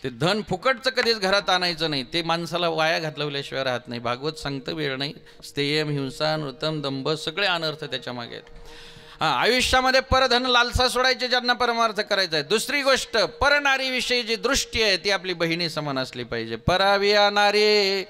ते धन फुकटचं कधीच घरात आणायचं नाही, ते माणसाला वाया घालवल्याशिवाय राहत नाही. भागवत सांगतं वेळ नाही. स्थेयम हिंसा नृतम दंभ सगळे अनर्थ त्याच्या मागे आहेत. आयुष्यामध्ये परधन लालसा सोडायचे ज्यांना परमार्थ करायचा आहे. दुसरी गोष्ट, परनारीविषयी जी दृष्टी आहे ती आपली बहिणी समान असली पाहिजे. पराविया नारी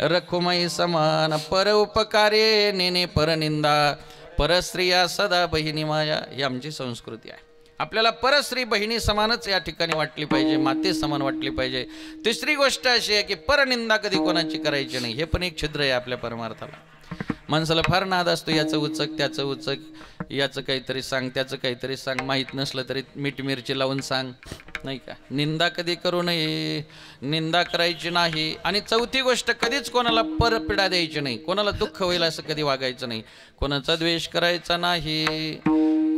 रखुमाई समान, पर उपकारे नेने परनिंदा, परस्त्रिया सदा बहिणी माया. ही आमची संस्कृती आहे. आपल्याला परस्त्री बहिणी समानच या ठिकाणी वाटली पाहिजे, माते समान वाटली पाहिजे. तिसरी गोष्ट अशी आहे की परनिंदा कधी कोणाची करायची नाही. हे पण एक छिद्र आहे आपल्या परमार्थाला. माणसाला फार नाद असतो, याचं उचक त्याचं उचक, याचं काहीतरी सांग त्याचं काहीतरी सांग, माहीत नसलं तरी मीठ मिरची लावून सांग, नाही का. निंदा कधी करू नये, निंदा करायची नाही. आणि चौथी गोष्ट, कधीच कोणाला परपीडा द्यायची नाही, कोणाला दुःख होईल असं कधी वागायचं नाही, कोणाचा द्वेष करायचा नाही.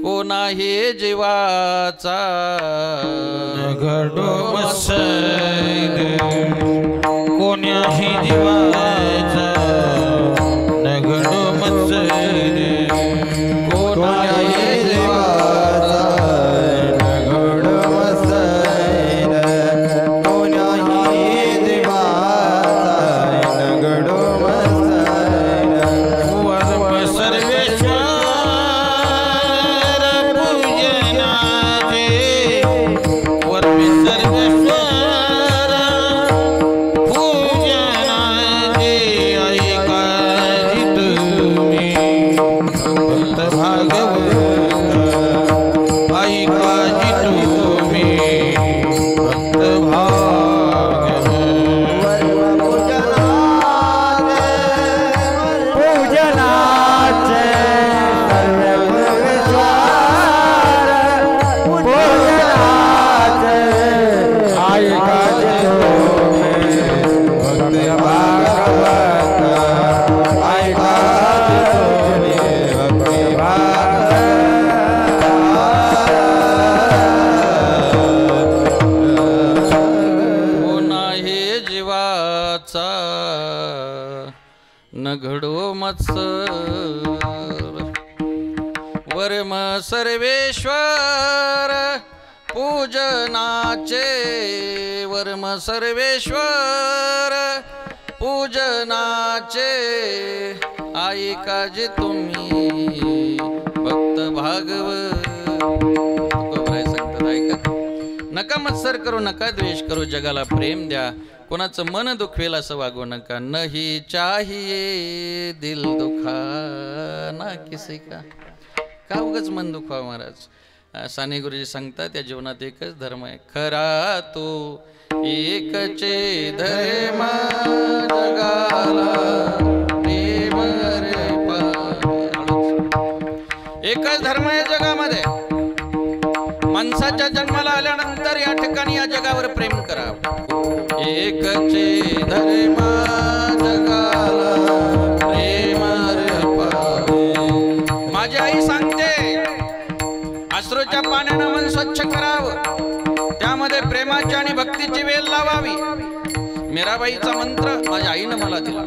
कोणाही जीवाचा घडो कोण्याही जीवाचा नघडो मत्सरे, कोणाही जीवाचा नघडो मत्सरे, कोणाही जीवाचा नघडो मत्सरे. सर्वेश्वर घडो मत्सर. वर्म सर्वेश्वर पूजनाचे, वर्म सर्वेश्वर पूजनाचे, ऐका जे तुम्ही भक्त भागवत. सांगतात ऐका, नका मत्सर करू, नका द्वेष करू, जगाला प्रेम द्या, कोणाचं मन दुखवेल असं वागू नका. नाही चाहिए दिल दुखा ना किसी का. का उगाच मन दुखवा महाराज. साने गुरुजी सांगतात या जीवनात एकच धर्म आहे, खरा तो एकचे धर्म जगाला प्रेम रे एकच धर्म आहे जगामध्ये. माणसाच्या जन्माला आल्यानंतर या ठिकाणी या जगावर प्रेम करावं. एकचे धर्म जगाला प्रेम रे पावे. माझी आई सांगते, अश्रूच्या पाण्यानं मन स्वच्छ करावं, त्यामध्ये प्रेमाची आणि भक्तीची वेल लावावी. मीराबाईचा मंत्र माझ्या आईनं मला दिला.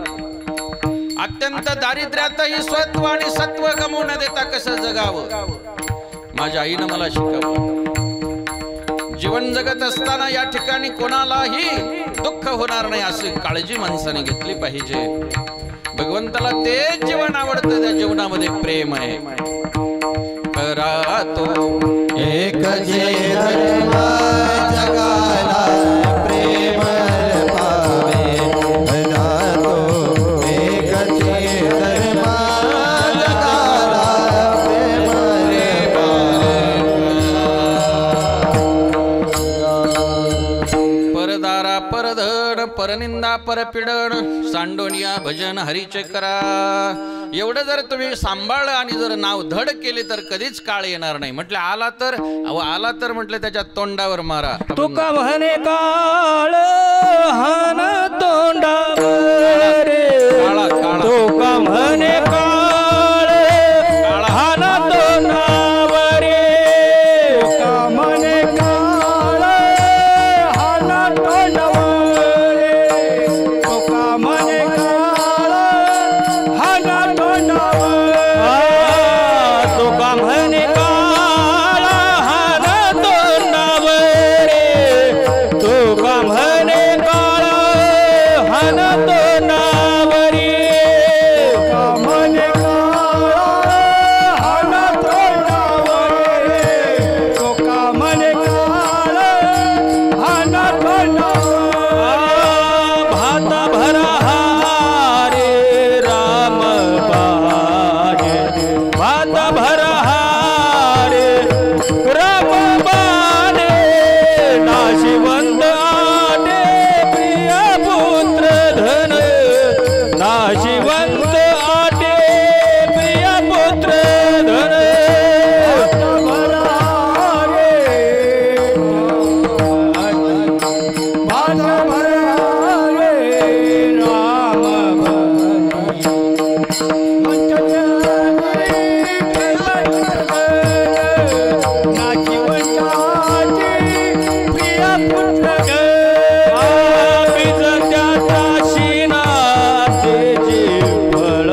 अत्यंत दारिद्र्यातही स्वत्व आणि सत्व गमवू न देता कसं जगावं माझ्या आईनं मला शिकवलं. जीवन जगत असताना या ठिकाणी कोणालाही दुःख होणार नाही अशी काळजी माणसाने घेतली पाहिजे. भगवंताला तेच जीवन आवडतं, त्या जीवनामध्ये प्रेम आहे. खरा तो एकचे धर्म जगाला प्रेम पावे. खरा तो एकचे धर्म जगाला प्रेम पावे. परनिंदा परपिडण सांडोनिया भजन हरीचे करा. एवढं जर तुम्ही सांभाळलं आणि जर नाव धड केले तर कधीच काळ येणार नाही. म्हटलं आला तर म्हटलं त्याच्या तोंडावर मारा. तुका म्हणे काळ हान तोंडावर काळा काळा तुका म्हणे काळ हान तोंडावर तुका म्हणे काळ हान तोंडावर तुका म्हणे काळ हान तोंडावर तुका म्हणे काळ हान तोंडावर तुका म्हणे काळ हान तोंडावरी तुका म्हणे काळ हान तोंडावरी तुका म्हणे काळ हान तोंडावर भात भरा रे राम बागे भात भरा रे राम बाणे नाशिवंत आटे प्रिय पुत्र धन नाशिवंत आटे प्रिय पुत्र धन भात भरा रे राम फळ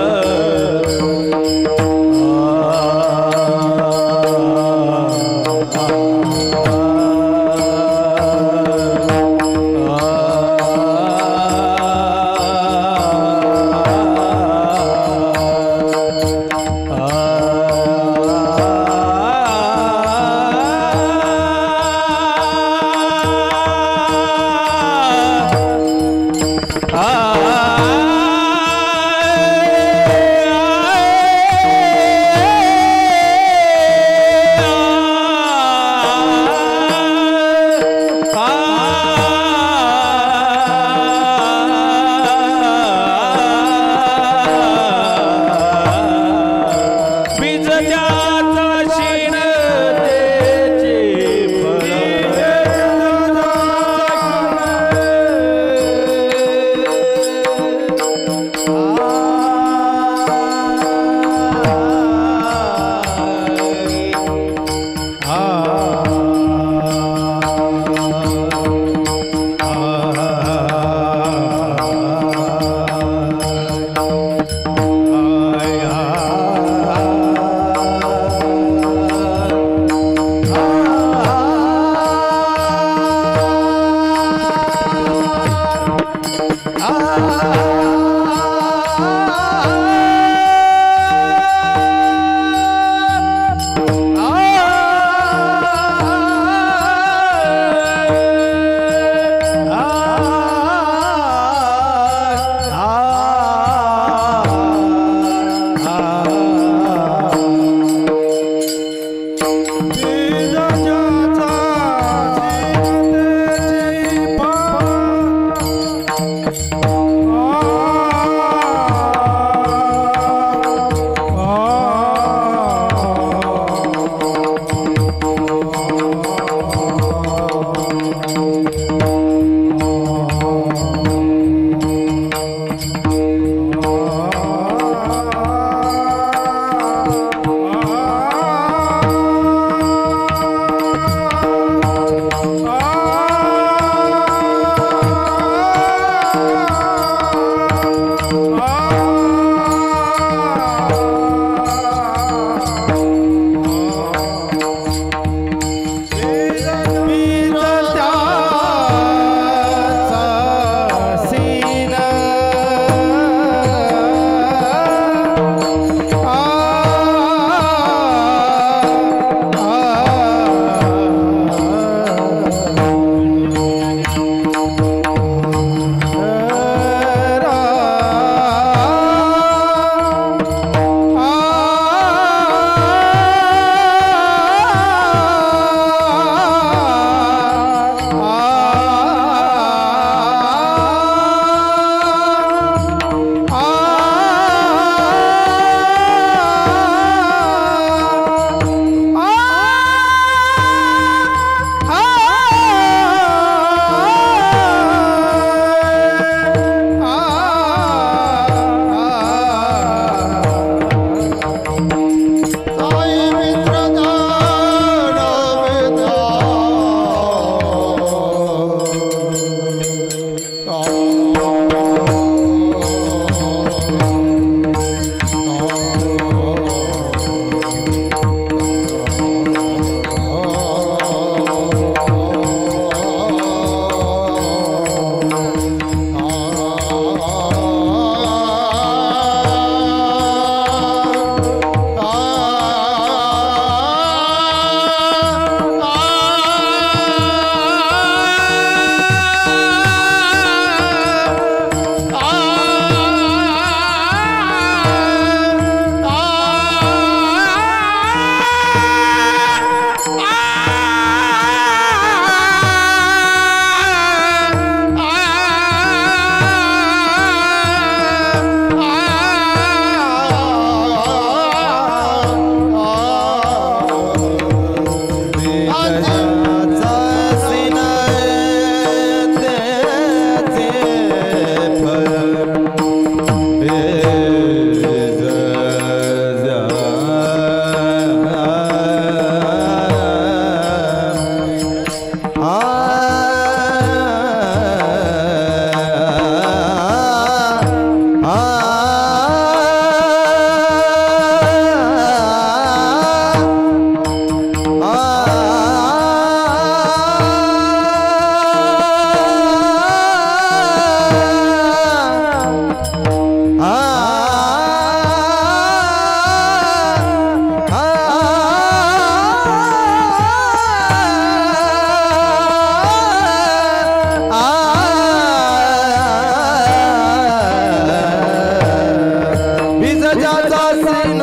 ज्याचा सीन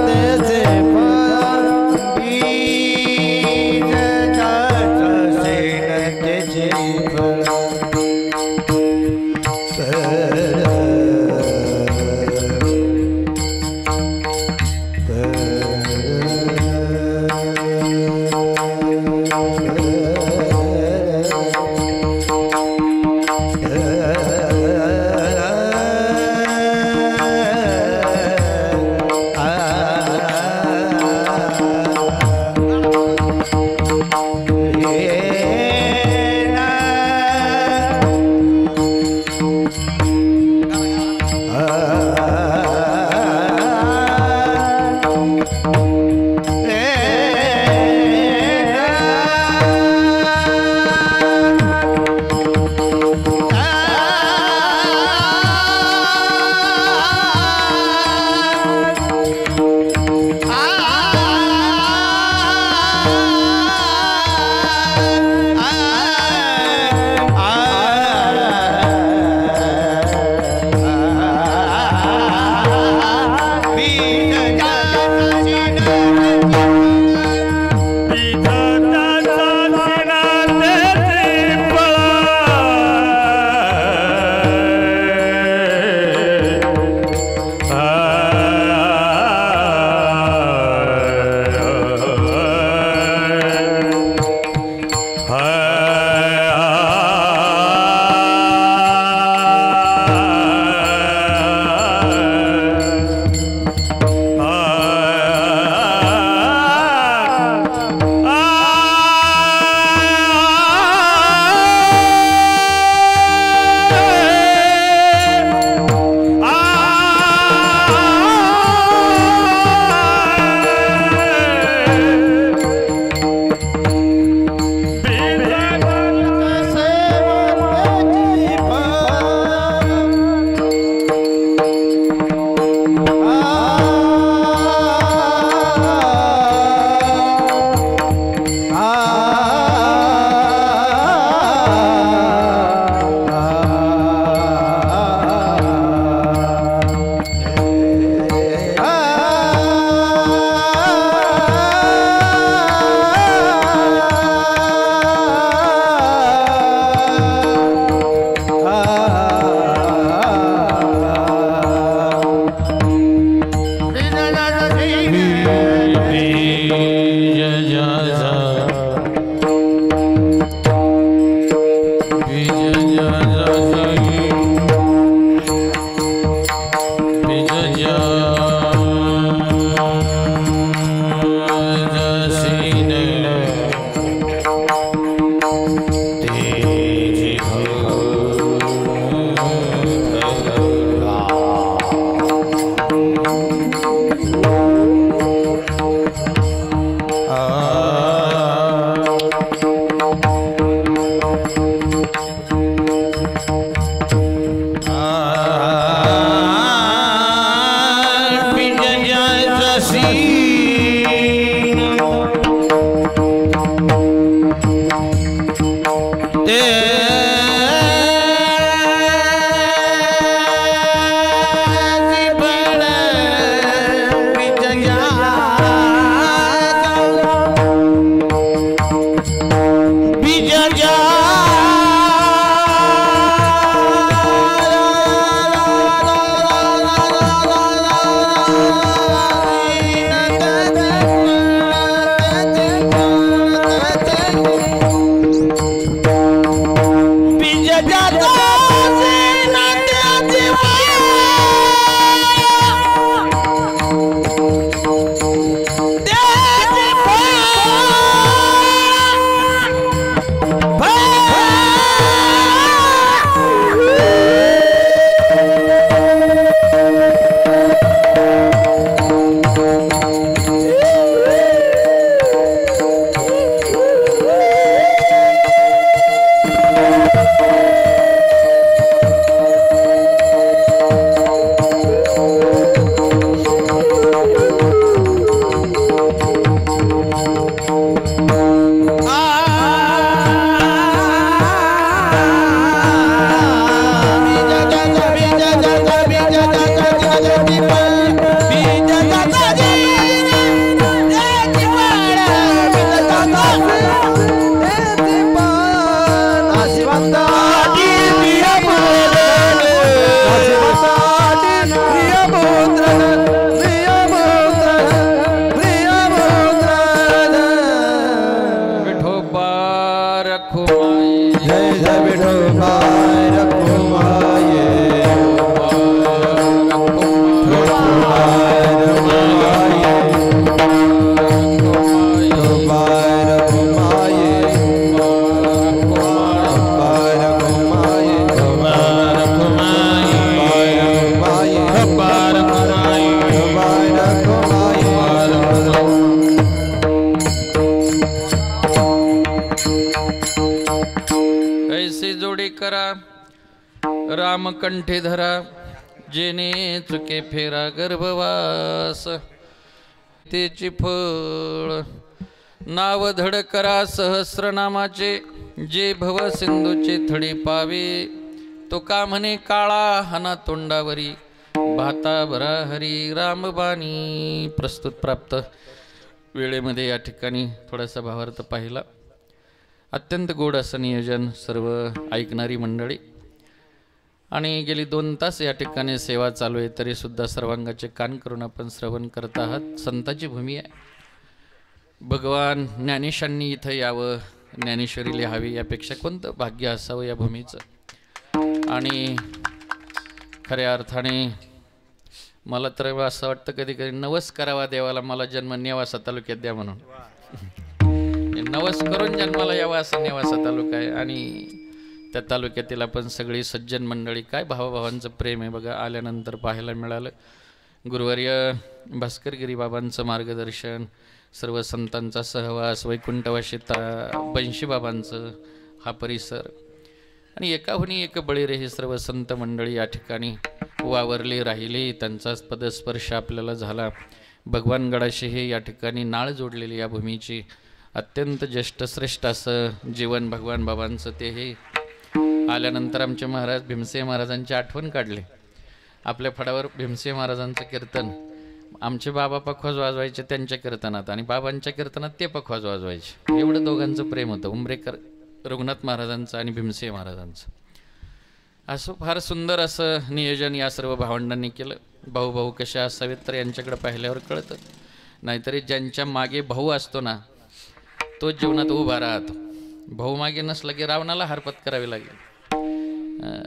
त्याचे फळ बीज ज्याचा सीन त्याचे फळ रामकंठे धरा जेने चुके फेरा गर्भवास तेची फळ नाव धड करा सहस्रनामाचे जे भव सिंधूचे थडी पावे तो का म्हणे काळा हना तोंडावरी भाता भरा हरी रामबाणी. प्रस्तुत प्राप्त वेळेमध्ये या ठिकाणी थोडासा भावार्थ पाहिला. अत्यंत गोड असं नियोजन, सर्व ऐकणारी मंडळी, आणि गेली 2 तास या ठिकाणी सेवा चालू आहे तरीसुद्धा सर्वांगाचे कान करून आपण श्रवण करत आहात. संताची भूमी आहे. भगवान ज्ञानेशांनी इथं यावं, ज्ञानेश्वरी लिहावी, यापेक्षा कोणतं भाग्य असावं या भूमीचं. आणि खऱ्या अर्थाने मला तर असं वाटतं कधी कधी नवस करावा देवाला, मला जन्म नेवासा तालुक्यात द्या म्हणून. नवस करून जन्माला यावा असा नेवासा तालुका आहे. आणि त्या तालुक्यातील आपण सगळी सज्जन मंडळी, काय भावाभावांचं प्रेम आहे बघा. आल्यानंतर पाहायला मिळालं. गुरुवर्य भास्करगिरी बाबांचं मार्गदर्शन, सर्व संतांचा सहवास, वैकुंठवासी बंशी बाबांचं हा परिसर, आणि एकाहुनी एक बळी रे हे सर्व संत मंडळी या ठिकाणी वावरली राहिली. त्यांचाच पदस्पर्श आपल्याला झाला. भगवान गडाशी हे या ठिकाणी नाळ जोडलेली या भूमीची अत्यंत ज्येष्ठ श्रेष्ठ असं जीवन भगवान बाबांचं ते हे. आल्यानंतर आमचे महाराज भीमसेन महाराजांची आठवण काढली. आपल्या फडावर भीमसेन महाराजांचं कीर्तन, आमचे बाबा पखवाज वाजवायचे त्यांच्या कीर्तनात, आणि बाबांच्या कीर्तनात ते पखवाज वाजवायचे. एवढं दोघांचं प्रेम होतं, उंबरेकर रघुनाथ महाराजांचं आणि भीमसेन महाराजांचं. असं फार सुंदर असं नियोजन या सर्व भावंडांनी केलं. भाऊ भाऊ कशा असावेत तर यांच्याकडे पाहिल्यावर कळतं. नाहीतरी ज्यांच्या मागे भाऊ असतो ना तो जीवनात उभा राहतो. भाऊ मागे नसला की रावणाला हरपत करावी लागेल.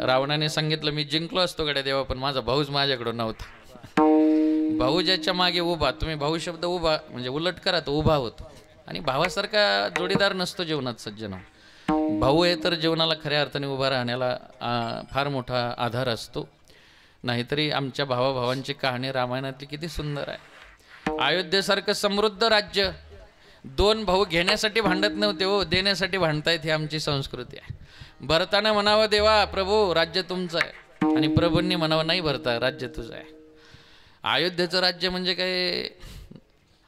रावणाने सांगितलं मी जिंकलो असतो गड्या देवा, पण माझा भाऊच माझ्याकडं नव्हता. भाऊ ज्याच्या मागे उभा, तुम्ही भाऊ शब्द उभा म्हणजे उलट करा तो उभा होतो. आणि भावासारखा जोडीदार नसतो जीवनात सज्जन. भाऊ आहे तर जीवनाला खऱ्या अर्थाने उभा राहण्याला फार मोठा आधार असतो. नाहीतरी आमच्या भावाभावांची कहाणी रामायणातली किती सुंदर आहे. अयोध्येसारखं समृद्ध राज्य 2 भाऊ घेण्यासाठी भांडत नव्हते हो, देण्यासाठी भांडतायत. ही आमची संस्कृती आहे. भरतानं म्हणावं देवा प्रभू राज्य तुमचं आहे, आणि प्रभूंनी म्हणावं नाही भरता राज्य तुझं आहे. अयोध्येचं राज्य म्हणजे काय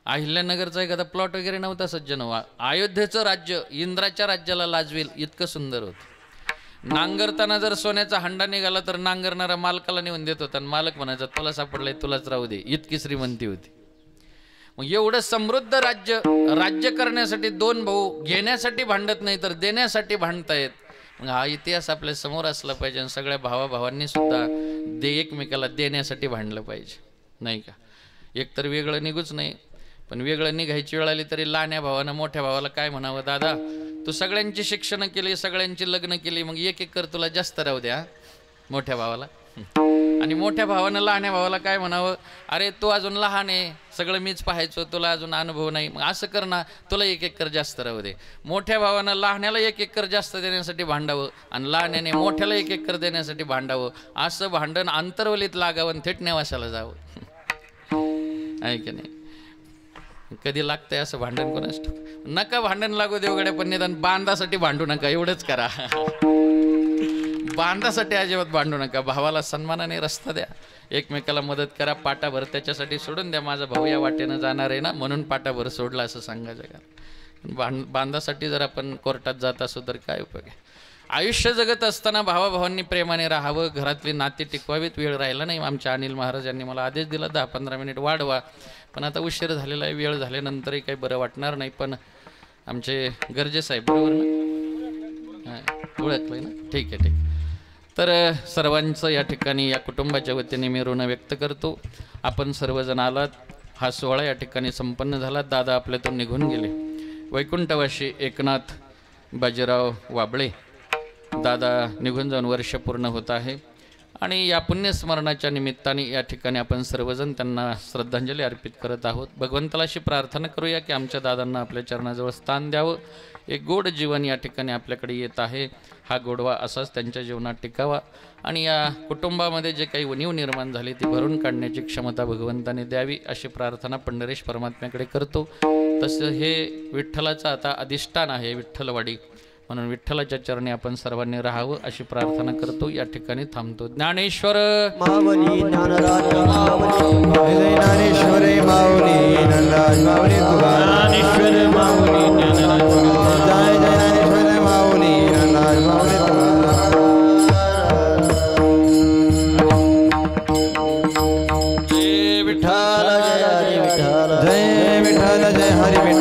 अहिल्यानगरचा एखादा प्लॉट वगैरे नव्हता सज्जन. अयोध्येचं राज्य इंद्राच्या राज्याला लाजवेल इतकं सुंदर होतं. नांगरताना जर सोन्याचा हंडा निघाला तर नांगरणारा मालकाला नेऊन देत होता, आणि मालक म्हणायचा तुला सापडलाय तुलाच राहू दे, इतकी श्रीमंती होती. मग एवढं समृद्ध राज्य करण्यासाठी 2 भाऊ घेण्यासाठी भांडत नाही तर देण्यासाठी भांडतायत. मग हा इतिहास आपल्या समोर असला पाहिजे. आणि सगळ्या भावाभावांनी सुद्धा एकमेकाला देण्यासाठी भांडलं पाहिजे, नाही का. एकतर वेगळं निघूच नाही, पण वेगळं निघायची वेळ आली तरी लहान्या भावानं मोठ्या भावाला काय म्हणावं, दादा तू सगळ्यांची शिक्षण केली, सगळ्यांची लग्न केली, मग 1 एकर तुला जास्त राहू द्या मोठ्या भावाला. आणि मोठ्या भावानं लहान्या भावाला काय म्हणावं, अरे तू अजून लहान आहे, सगळं मीच पाहायचो, तुला अजून अनुभव नाही, मग असं कर ना, तुला 1 एकर जास्त राहू दे. मोठ्या भावानं लहान्याला 1 एकर जास्त देण्यासाठी भांडावं, आणि लहान्याने मोठ्याला 1 एकर देण्यासाठी भांडावं. असं भांडण अंतर्वलीत लागावं, थेट नेवाशाला जावं. आहे की नाही. कधी लागतंय असं भांडण कोणाच नका भांडण लागू देवगड्या, पण निदान बांधासाठी भांडू नका, एवढंच करा. बांधासाठी अजिबात भांडू नका. भावाला सन्मानाने रस्ता द्या, एकमेकाला मदत करा. पाटाभर त्याच्यासाठी सोडून द्या, माझा भाऊ या वाटेनं जाणार आहे ना म्हणून पाटाभर सोडला असं सांगा जगाला. बांधासाठी जर आपण कोर्टात जात असू तर काय उपयोग आहे. आयुष्य जगत असताना भावाभावांनी प्रेमाने राहावं, घरातली नाती टिकवावीत. वेळ राहिला नाही. आमच्या अनिल महाराज यांनी मला आदेश दिला 10-15 मिनिट वाढवा, पण आता उशीर झालेला आहे. वेळ झाल्यानंतरही काही बरं वाटणार नाही. पण आमचे गरजे साहेब बरोबर ना, हां ओळखलं ना, ठीक आहे ठीक आहे. तर सर्वांचं या ठिकाणी या कुटुंबाच्या वतीने मी ऋण व्यक्त करतो. आपण सर्वजण आलात. हा सोहळा या ठिकाणी संपन्न झाला. दादा आपल्यातून निघून गेले. वैकुंठवासी एकनाथ बाजीराव वाबळे दादा निघून जाऊन वर्ष पूर्ण होत आहे, आणि या पुण्यस्मरणाच्या निमित्ताने या ठिकाणी आपण सर्वजण त्यांना श्रद्धांजली अर्पित करत आहोत. भगवंताला अशी प्रार्थना करूया की आमच्या दादांना आपल्या चरणाजवळ स्थान द्यावं. एक गोड जीवन या ठिकाणी आपल्याकडे येत आहे. हा गोडवा असाच त्यांच्या जीवनात टिकावा, आणि या कुटुंबामध्ये जे काही उणीव निर्माण झाली ती भरून काढण्याची क्षमता भगवंताने द्यावी अशी प्रार्थना पंढरीश परमात्म्याकडे करतो. तसं हे विठ्ठलाचं आता अधिष्ठान आहे विठ्ठलवाडी, म्हणून विठ्ठलाच्या चरणी आपण सर्वांनी राहावं अशी प्रार्थना करतो. या ठिकाणी थांबतो. ज्ञानेश्वर माऊली ज्ञानराज माऊली ज्ञानेश्वरी माऊली नंदराज माऊली ज्ञानेश्वर माऊली ज्ञानराज जय ज्ञानेश्वर माऊली नंदराज माऊली जय विठ्ठल जय विठ्ठल जय हरी